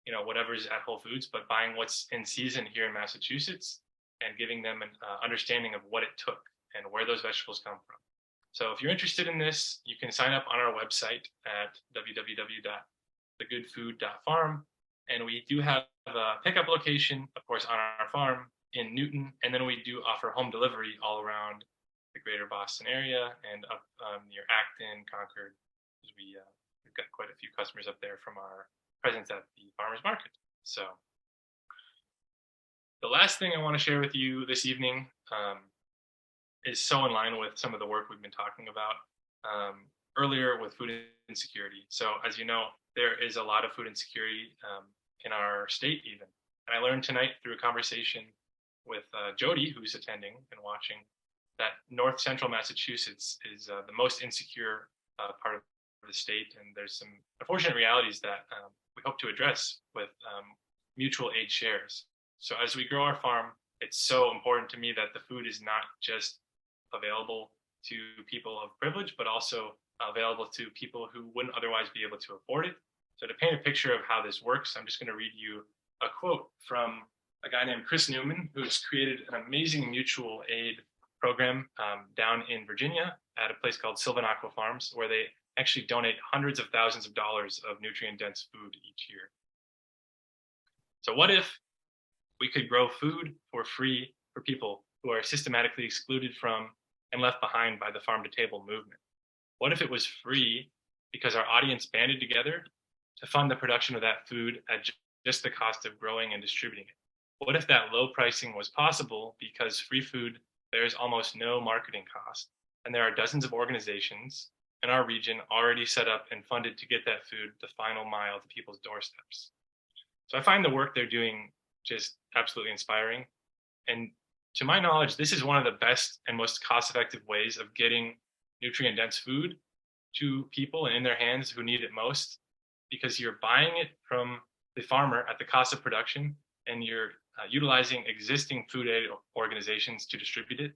S2: you know, whatever's at Whole Foods, but buying what's in season here in Massachusetts and giving them an understanding of what it took and where those vegetables come from. So if you're interested in this, you can sign up on our website at www.thegoodfood.farm. And we do have a pickup location, of course, on our farm in Newton. And then we do offer home delivery all around the greater Boston area and up near Acton, Concord. We've got quite a few customers up there from our presence at the farmers market. So the last thing I want to share with you this evening is so in line with some of the work we've been talking about earlier with food insecurity. So as you know, there is a lot of food insecurity in our state even. And I learned tonight through a conversation with Jody, who's attending and watching, that North Central Massachusetts is the most insecure part of the state. And there's some unfortunate realities that we hope to address with mutual aid shares. So as we grow our farm, it's so important to me that the food is not just available to people of privilege, but also available to people who wouldn't otherwise be able to afford it. So to paint a picture of how this works, I'm just going to read you a quote from a guy named Chris Newman, who's created an amazing mutual aid program down in Virginia at a place called Sylvan Aqua Farms, where they actually donate hundreds of thousands of dollars of nutrient-dense food each year. So what if we could grow food for free for people who are systematically excluded from and left behind by the farm-to-table movement? What if it was free because our audience banded together to fund the production of that food at just the cost of growing and distributing it? What if that low pricing was possible because free food bears almost no marketing cost, and there are dozens of organizations in our region already set up and funded to get that food the final mile to people's doorsteps? So I find the work they're doing just absolutely inspiring. And to my knowledge, this is one of the best and most cost-effective ways of getting nutrient-dense food to people and in their hands who need it most, because you're buying it from the farmer at the cost of production, and you're utilizing existing food aid organizations to distribute it.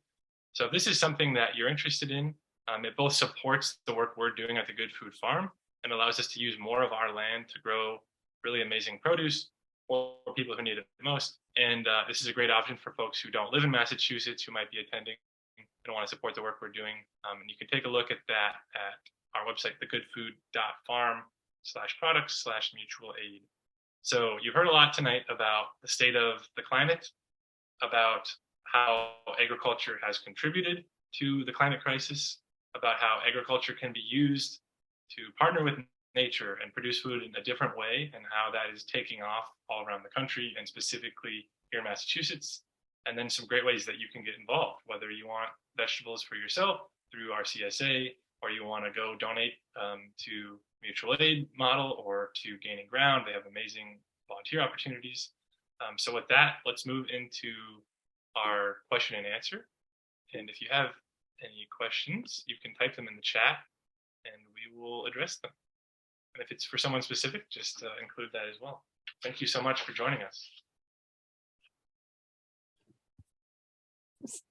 S2: So if this is something that you're interested in, it both supports the work we're doing at the Good Food Farm and allows us to use more of our land to grow really amazing produce for people who need it the most. And this is a great option for folks who don't live in Massachusetts, who might be attending and want to support the work we're doing. And you can take a look at that at our website, thegoodfood.farm/products/mutual aid. So you've heard a lot tonight about the state of the climate, about how agriculture has contributed to the climate crisis, about how agriculture can be used to partner with nature and produce food in a different way, and how that is taking off all around the country and specifically here in Massachusetts. And then some great ways that you can get involved, whether you want vegetables for yourself through our CSA, or you want to go donate to mutual aid model or to Gaining Ground. They have amazing volunteer opportunities. So with that, let's move into our question and answer. And if you have any questions, you can type them in the chat and we will address them. And if it's for someone specific, just include that as well. Thank you so much for joining us.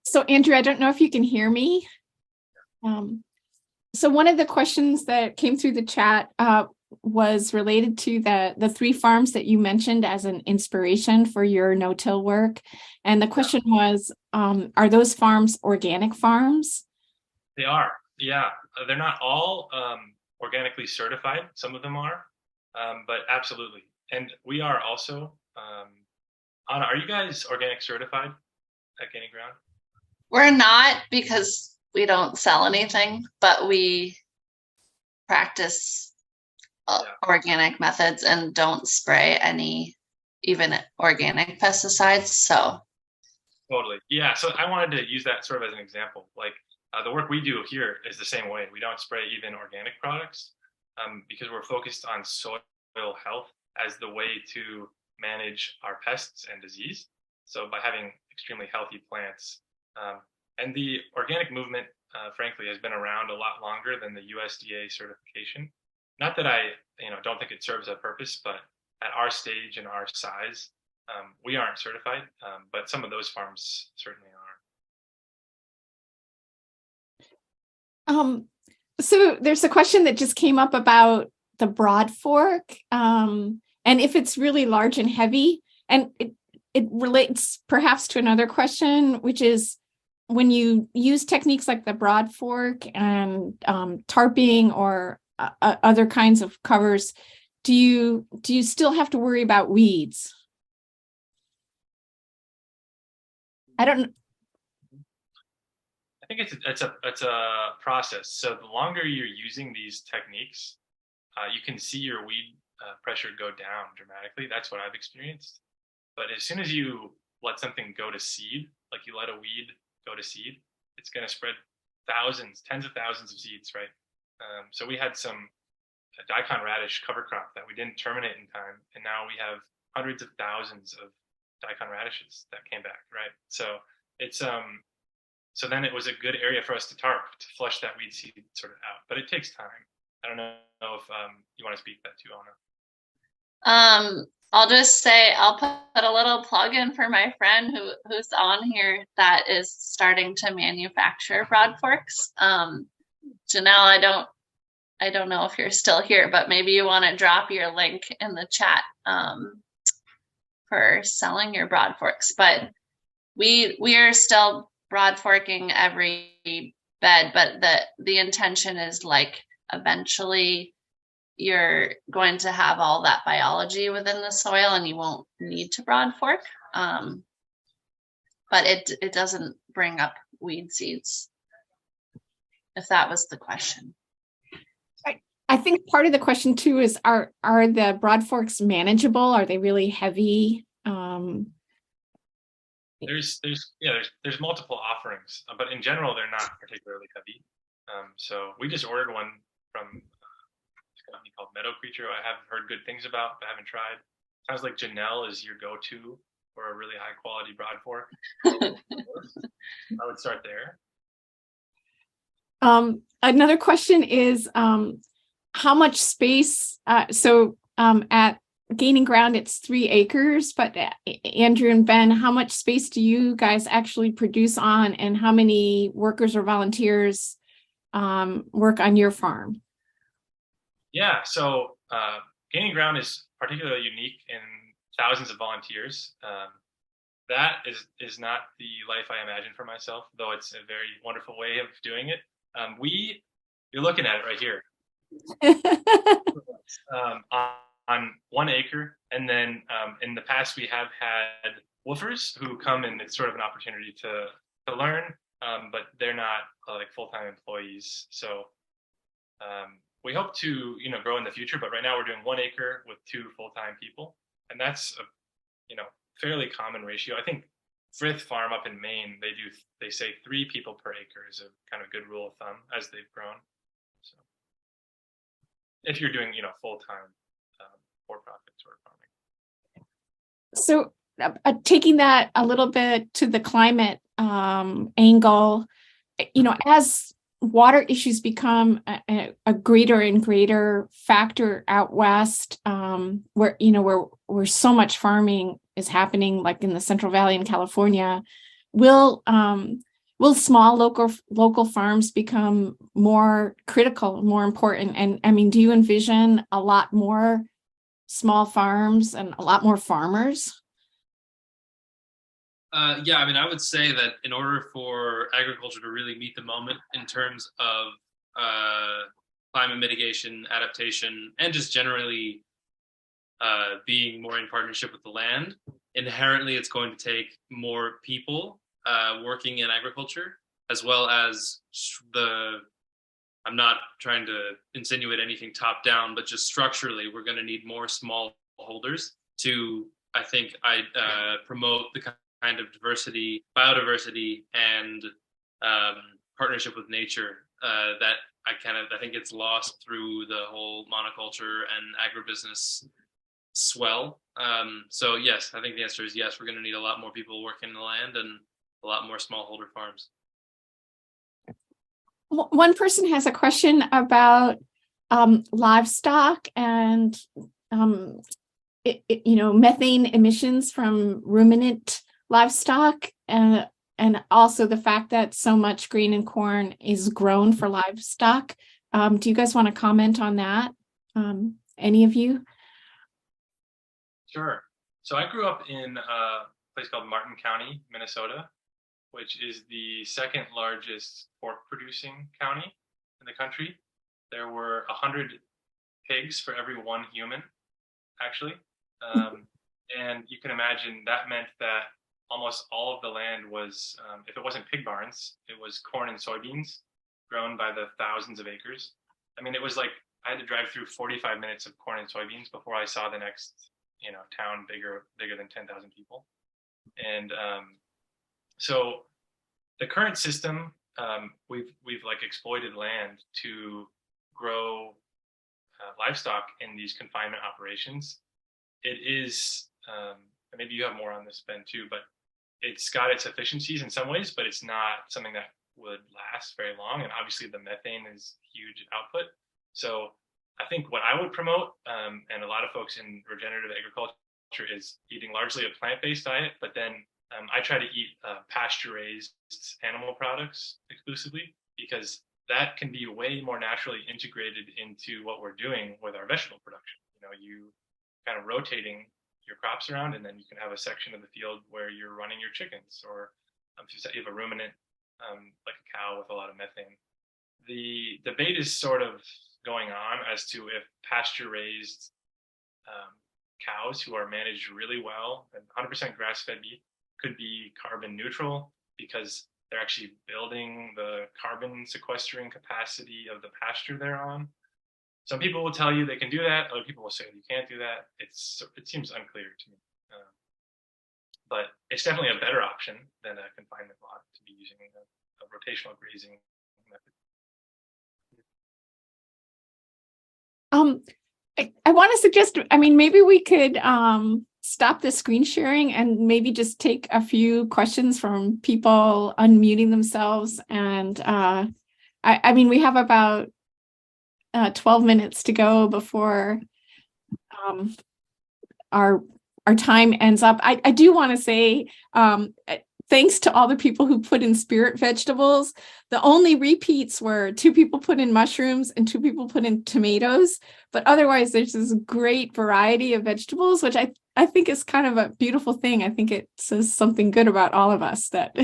S1: So Andrew, I don't know if you can hear me. So one of the questions that came through the chat was related to the 3 farms that you mentioned as an inspiration for your no-till work. And the question was, are those farms organic farms?
S2: They are, yeah. They're not all organically certified. Some of them are, but absolutely. And we are also, Anna, are you guys organic certified at Gaining Ground?
S4: We're not, because we don't sell anything, but we practice organic methods and don't spray any even organic pesticides. So
S2: Totally. Yeah. So I wanted to use that sort of as an example. Like the work we do here is the same way. We don't spray even organic products because we're focused on soil health as the way to manage our pests and disease. So by having extremely healthy plants, and the organic movement, frankly, has been around a lot longer than the USDA certification. Not that I, don't think it serves a purpose, but at our stage and our size, we aren't certified, but some of those farms certainly are.
S1: So there's a question that just came up about the broad fork, and if it's really large and heavy, and it relates perhaps to another question, which is when you use techniques like the broad fork and tarping or other kinds of covers, do you still have to worry about weeds? I don't.
S2: I think it's a process. So the longer you're using these techniques, you can see your weed pressure go down dramatically. That's what I've experienced. But as soon as you let something go to seed, like you let a weed go to seed, it's going to spread thousands, tens of thousands of seeds, right? So we had some daikon radish cover crop that we didn't terminate in time, and now we have hundreds of thousands of daikon radishes that came back, right? So it's so then it was a good area for us to tarp to flush that weed seed sort of out, but it takes time. I don't know if you want to speak that too, Anna.
S4: I'll just say I'll put a little plug in for my friend who's on here that is starting to manufacture broad forks. Janelle, I don't know if you're still here, but maybe you want to drop your link in the chat for selling your broad forks. But we are still broad forking every bed, but the intention is like eventually you're going to have all that biology within the soil and you won't need to broad fork. But it doesn't bring up weed seeds, if that was the question.
S1: I think part of the question too is, are the broad forks manageable? Are they really heavy?
S2: There's multiple offerings, but in general, they're not particularly heavy. So we just ordered one from a company called Meadow Creature. I have heard good things about, but haven't tried. Sounds like Janelle is your go-to for a really high quality broad fork. I would start there.
S1: Another question is, how much space? At Gaining Ground, it's 3 acres, but Andrew and Ben, how much space do you guys actually produce on, and how many workers or volunteers work on your farm?
S2: Yeah, so Gaining Ground is particularly unique in thousands of volunteers. That is not the life I imagined for myself, though it's a very wonderful way of doing it. You're looking at it right here. On 1 acre, and then in the past we have had woofers who come, and it's sort of an opportunity to learn, but they're not like full-time employees. So we hope to grow in the future, but right now we're doing 1 acre with 2 full-time people, and that's a fairly common ratio. I think Frith Farm up in Maine, they say 3 people per acre is a kind of good rule of thumb as they've grown. So if you're doing full-time for-profit sort of
S1: So
S2: farming.
S1: taking that a little bit to the climate angle, as water issues become a greater and greater factor out west, where so much farming is happening, like in the Central Valley in California, will small local farms become more critical, more important? And I mean, do you envision a lot more small farms and a lot more farmers?
S3: Yeah, I mean, I would say that in order for agriculture to really meet the moment in terms of climate mitigation, adaptation, and just generally being more in partnership with the land, inherently it's going to take more people working in agriculture, as well as I'm not trying to insinuate anything top down, but just structurally, we're going to need more small holders to, I think, promote the kind of biodiversity, and partnership with nature that I think it's lost through the whole monoculture and agribusiness swell. So yes, I think the answer is yes. We're going to need a lot more people working the land and a lot more smallholder farms.
S1: One person has a question about livestock and methane emissions from ruminant livestock, and also the fact that so much grain and corn is grown for livestock. Do you guys want to comment on that? Any of you?
S2: Sure. So I grew up in a place called Martin County, Minnesota, which is the second largest pork producing county in the country. There were 100 pigs for every 1 human, actually. And you can imagine that meant that almost all of the land was, if it wasn't pig barns, it was corn and soybeans grown by the thousands of acres. I mean, it was like I had to drive through 45 minutes of corn and soybeans before I saw the next, town bigger than 10,000 people. And so the current system, we've like exploited land to grow livestock in these confinement operations, it is, maybe you have more on this, Ben, too, but it's got its efficiencies in some ways, but it's not something that would last very long. And obviously the methane is huge output. So I think what I would promote, and a lot of folks in regenerative agriculture, is eating largely a plant-based diet, but then I try to eat pasture-raised animal products exclusively, because that can be way more naturally integrated into what we're doing with our vegetable production. You kind of rotating your crops around, and then you can have a section of the field where you're running your chickens, or if you have a ruminant like a cow with a lot of methane. The debate is sort of going on as to if pasture-raised cows who are managed really well and 100% grass-fed beef could be carbon neutral, because they're actually building the carbon sequestering capacity of the pasture they're on. Some people will tell you they can do that. Other people will say you can't do that. It seems unclear to me. But it's definitely a better option than a confinement lot to be using a rotational grazing method.
S1: I want to suggest, maybe we could stop the screen sharing and maybe just take a few questions from people unmuting themselves. And we have about 12 minutes to go before our time ends up. I do want to say thanks to all the people who put in spirit vegetables. The only repeats were 2 people put in mushrooms and 2 people put in tomatoes. But otherwise, there's this great variety of vegetables, which I think is kind of a beautiful thing. I think it says something good about all of us, that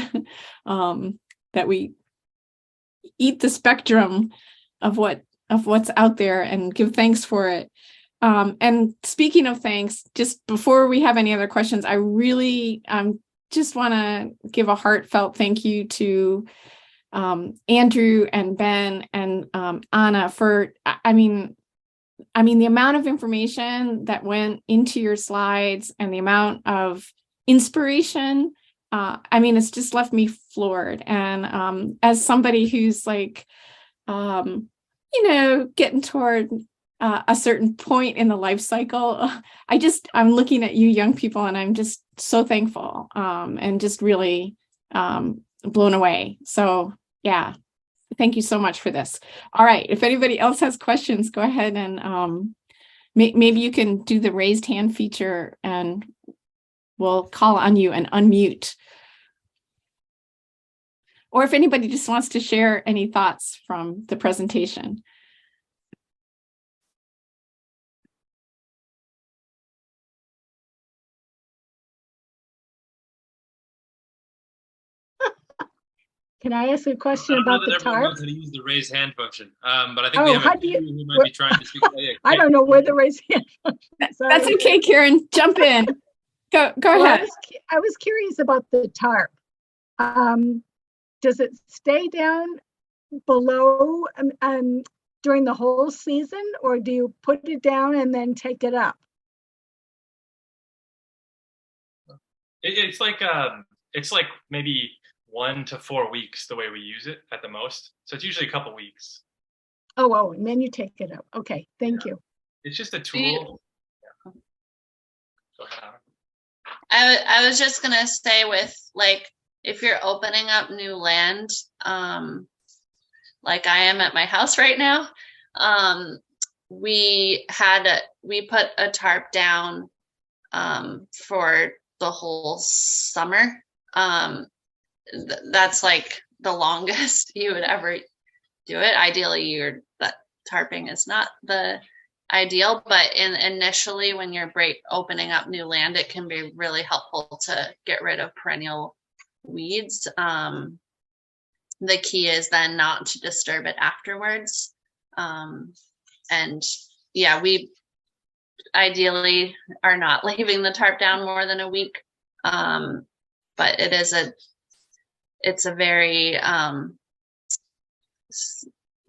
S1: that we eat the spectrum of what's out there and give thanks for it. And speaking of thanks, just before we have any other questions, I really just want to give a heartfelt thank you to Andrew and Ben and Anna for, the amount of information that went into your slides and the amount of inspiration. It's just left me floored. And as somebody who's like, getting toward a certain point in the life cycle, I'm looking at you young people, and I'm just so thankful and just really blown away. So yeah, thank you so much for this. All right, if anybody else has questions, go ahead and maybe you can do the raised hand feature and we'll call on you and unmute. Or if anybody just wants to share any thoughts from the presentation.
S5: Can I ask a question about the tarp?
S3: Knows how to use the raise hand function, but I think we have a few who might be trying to speak.
S5: I don't know where the raise hand function.
S1: That's okay, Karen. Jump in. Go ahead.
S5: I was curious about the tarp. Does it stay down below during the whole season, or do you put it down and then take it up?
S2: It's like maybe 1 to 4 weeks the way we use it at the most. So it's usually a couple weeks.
S5: Oh, and then you take it up. Okay, thank you.
S2: It's just a tool. Yeah. Go ahead.
S4: I was just gonna say, with like, if you're opening up new land, like I am at my house right now, we put a tarp down for the whole summer. That's like the longest you would ever do it. Ideally, that tarping is not the ideal, but initially when you're opening up new land, it can be really helpful to get rid of perennial weeds. The key is then not to disturb it afterwards. And yeah, we ideally are not leaving the tarp down more than a week. But it's a very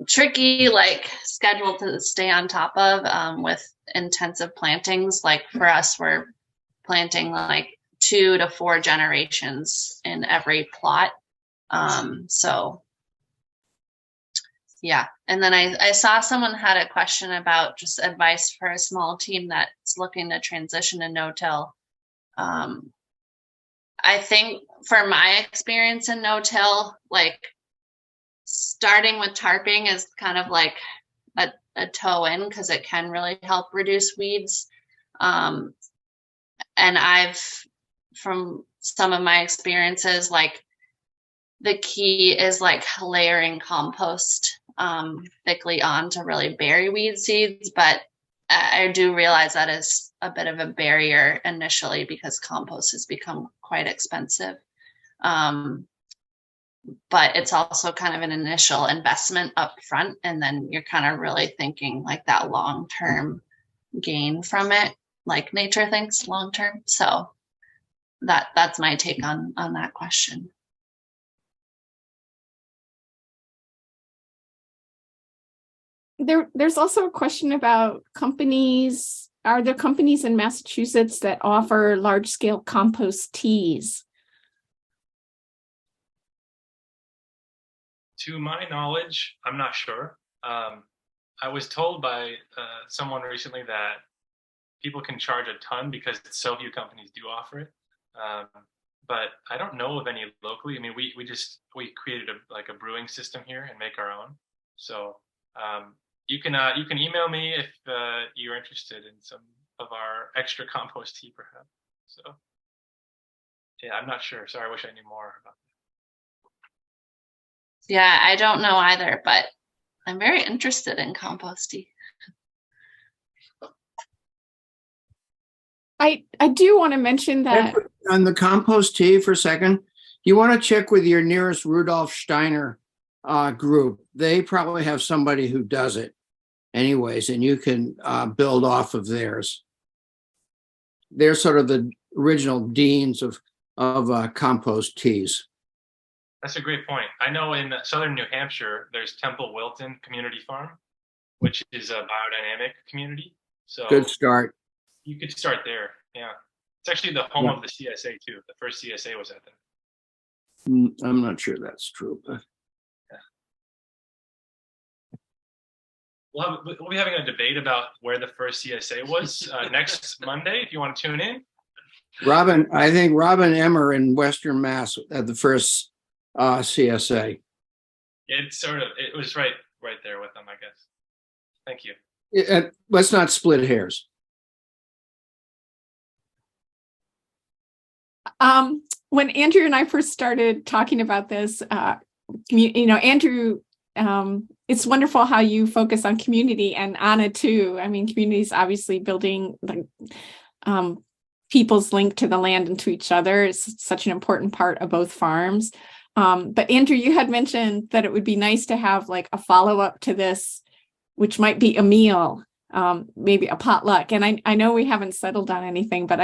S4: tricky schedule to stay on top of with intensive plantings. Like for us, we're planting 2 to 4 generations in every plot. So yeah, And then I saw someone had a question about just advice for a small team that's looking to transition to no-till. I think for my experience in no-till, like starting with tarping is kind of like a toe in, because it can really help reduce weeds. And from some of my experiences, like the key is like layering compost thickly on to really bury weed seeds. But I do realize that is a bit of a barrier initially, because compost has become quite expensive. But it's also kind of an initial investment up front, and then you're kind of really thinking like that long-term gain from it, like nature thinks long-term. So that's my take on that question.
S1: There's also a question about companies. Are there companies in Massachusetts that offer large-scale compost teas?
S2: To my knowledge, I'm not sure. I was told by someone recently that people can charge a ton because so few companies do offer it. But I don't know of any locally. I mean, we created a brewing system here and make our own. So you can email me if you're interested in some of our extra compost tea, perhaps. So yeah, I'm not sure. Sorry, I wish I knew more about that.
S4: Yeah, I don't know either, but I'm very interested in compost tea.
S1: I do want to mention that
S6: On the compost tea for a second, you want to check with your nearest Rudolf Steiner group. They probably have somebody who does it anyways, and you can build off of theirs. They're sort of the original deans of compost teas.
S2: That's a great point. I know in southern New Hampshire, there's Temple Wilton Community Farm, which is a biodynamic community. So
S6: Good start.
S2: you could start there. Yeah. It's actually the home of the CSA too. The first CSA was at that.
S6: I'm not sure that's true, but
S2: We'll be having a debate about where the first CSA was next Monday, if you want to tune in.
S6: I think Robin Emmer in Western Mass had the first CSA.
S2: It was right there with them, I guess. Thank you.
S6: Let's not split hairs.
S1: When Andrew and I first started talking about this, Andrew, it's wonderful how you focus on community, and Anna too. I mean, community is obviously building people's link to the land and to each other is such an important part of both farms. But Andrew, you had mentioned that it would be nice to have like a follow-up to this, which might be a meal, maybe a potluck. And I know we haven't settled on anything, but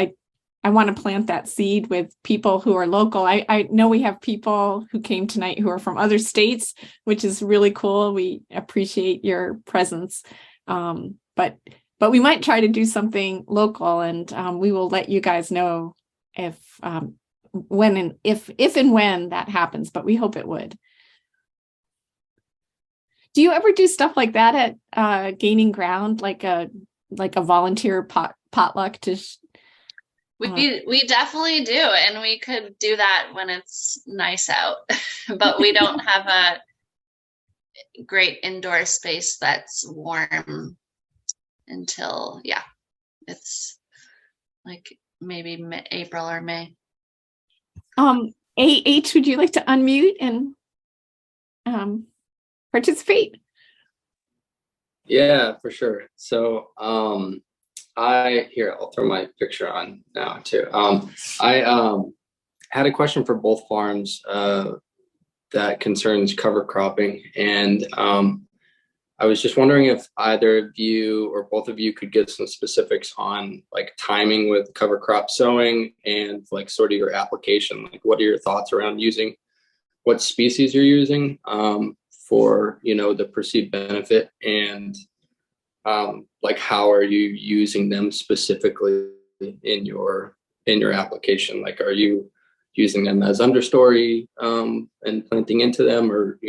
S1: I want to plant that seed with people who are local. I know we have people who came tonight who are from other states, which is really cool. We appreciate your presence. But we might try to do something local, and we will let you guys know if and when that happens, but we hope it would. Do you ever do stuff like that at Gaining Ground, like a volunteer potluck to
S4: We definitely do, and we could do that when it's nice out, but we don't have a great indoor space that's warm until, it's like maybe April or May.
S1: AH, would you like to unmute and participate?
S7: Yeah, for sure. So I'll throw my picture on now too. I had a question for both farms that concerns cover cropping, and I was just wondering if either of you or both of you could give some specifics on like timing with cover crop sowing and like sort of your application. Like, what are your thoughts around using what species you're using for the perceived benefit, and like how are you using them specifically in your application? Like, are you using them as understory and planting into them, or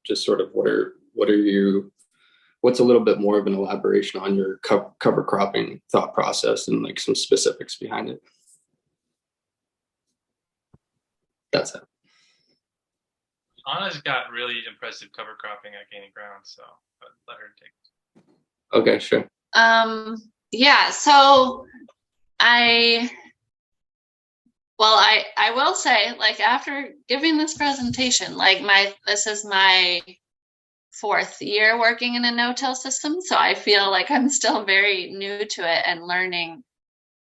S7: just sort of what are what's a little bit more of an elaboration on your cover cropping thought process and like some specifics behind it? That's it.
S2: Anna's got really impressive cover cropping at Gaining Ground, so let her take it.
S7: Okay, sure.
S4: Yeah, so I will say, like, after giving this presentation, like this is my 4th year working in a no-till system, so I feel like I'm still very new to it and learning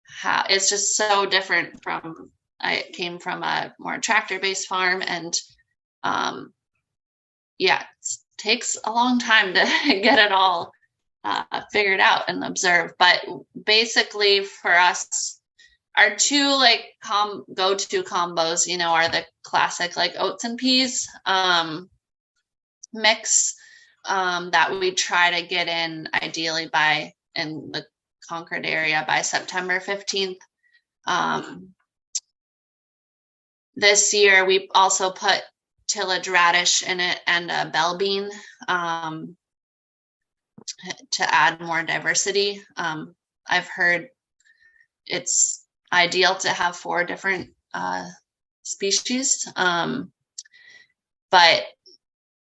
S4: how it's just so different from, I came from a more tractor-based farm, and yeah, it takes a long time to get it all figured out and observed. But basically for us, our 2 like go-to combos, you know, are the classic like oats and peas mix that we try to get in ideally in the Concord area by September 15th. This year we also put tillage radish in it and a bell bean to add more diversity. I've heard it's ideal to have 4 different species, but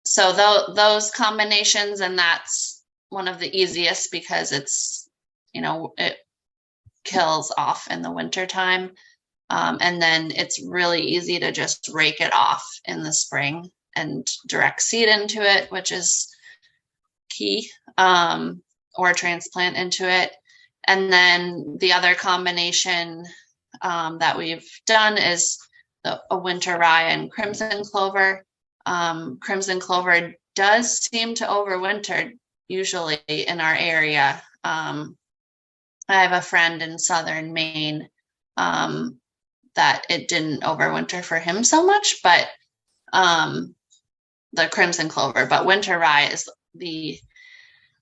S4: so those combinations, and that's one of the easiest because it's, you know, it kills off in the winter time. And then it's really easy to just rake it off in the spring and direct seed into it, which is key, or transplant into it. And then the other combination that we've done is a winter rye and crimson clover. Crimson clover does seem to overwinter usually in our area. I have a friend in southern Maine that it didn't overwinter for him so much, but the crimson clover, but winter rye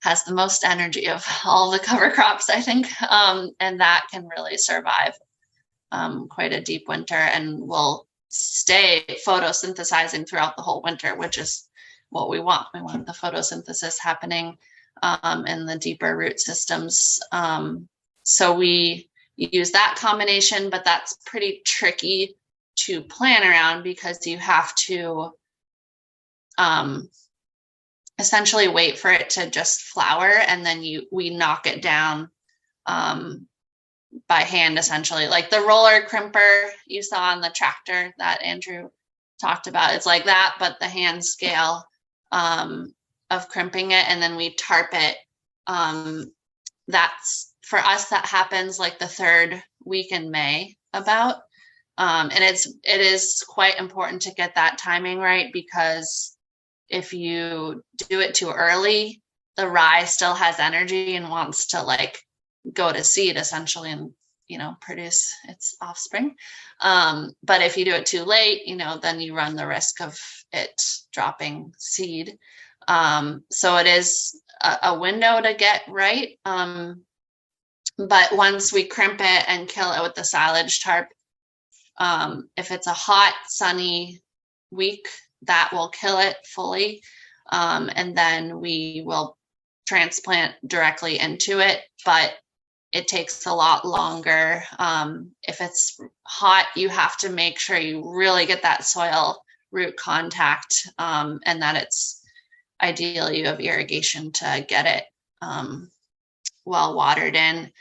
S4: has the most energy of all the cover crops, I think, and that can really survive quite a deep winter and will stay photosynthesizing throughout the whole winter, which is what we want. We want the photosynthesis happening in the deeper root systems. So we use that combination, but that's pretty tricky to plan around because you have to essentially wait for it to just flower, and then we knock it down by hand, essentially. Like the roller crimper you saw on the tractor that Andrew talked about, it's like that, but the hand scale of crimping it, and then we tarp it. That's, for us, that happens like the 3rd week in May about. And it is quite important to get that timing right, because if you do it too early, the rye still has energy and wants to like go to seed essentially and, you know, produce its offspring. But if you do it too late, you know, then you run the risk of it dropping seed. So it is a window to get right. But once we crimp it and kill it with the silage tarp, if it's a hot, sunny week, that will kill it fully. And then we will transplant directly into it, but it takes a lot longer. If it's hot, you have to make sure you really get that soil root contact, and that it's ideally you have irrigation to get it well watered in.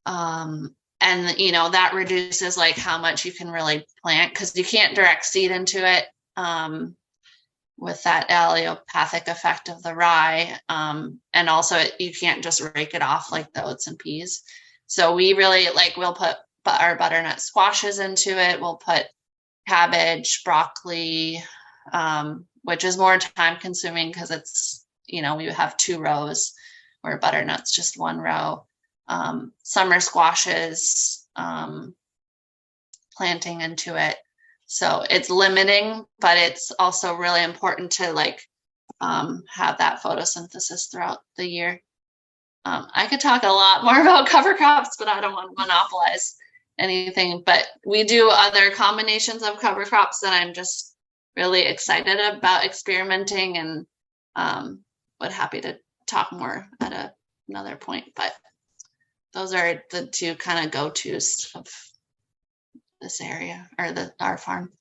S4: And, you know, that reduces like how much you can really plant, because you can't direct seed into it with that allelopathic effect of the rye. And also you can't just rake it off like the oats and peas. So we really we'll put our butternut squashes into it. We'll put cabbage, broccoli, which is more time consuming because it's, you know, we have 2 rows where butternut's just 1 row. Summer squashes, planting into it. So it's limiting, but it's also really important to have that photosynthesis throughout the year. I could talk a lot more about cover crops, but I don't want to monopolize anything. But we do other combinations of cover crops that I'm just really excited about experimenting and But happy to talk more at another point. But those are the two kind of go-tos of this area or our farm.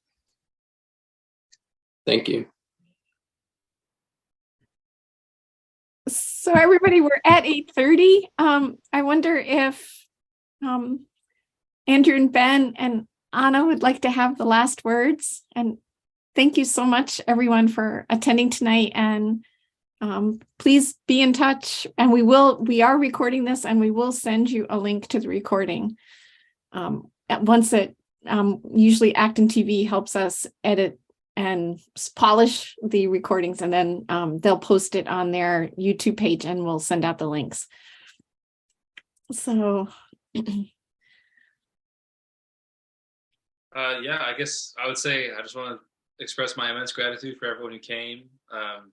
S7: Thank you.
S1: So everybody, we're at 8:30. I wonder if Andrew and Ben and Anna would like to have the last words. And thank you so much, everyone, for attending tonight. And please be in touch. And we are recording this, and we will send you a link to the recording. Once it usually ActonTV helps us edit and polish the recordings, and then they'll post it on their YouTube page, and we'll send out the links. So
S3: yeah, I guess I would say I just want to express my immense gratitude for everyone who came.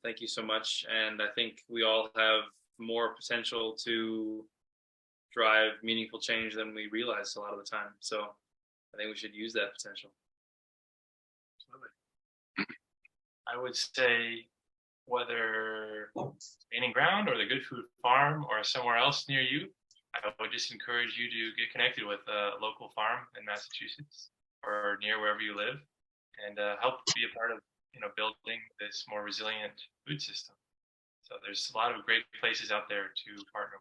S3: Thank you so much. And I think we all have more potential to drive meaningful change than we realize a lot of the time. So I think we should use that potential.
S2: I would say whether Gaining Ground or the Good Food Farm or somewhere else near you, I would just encourage you to get connected with a local farm in Massachusetts or near wherever you live, and help be a part of building this more resilient food system. So there's a lot of great places out there to partner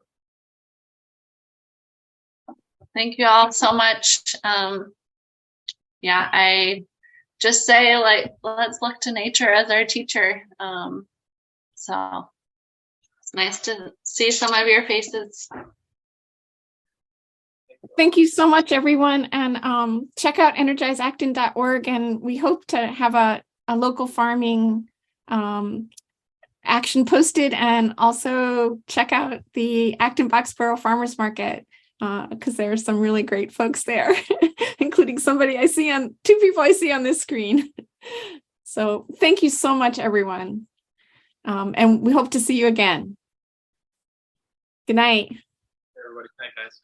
S2: with.
S4: Thank you all so much. Yeah, I just say, like, let's look to nature as our teacher. So it's nice to see some of your faces.
S1: thank you so much, everyone. And check out energizeacton.org. And we hope to have a local farming action posted, and also check out the Acton Boxborough Farmers Market, because there are some really great folks there, including two people I see on this screen. So thank you so much, everyone. And we hope to see you again. Good night.
S3: Everybody, thank you, guys.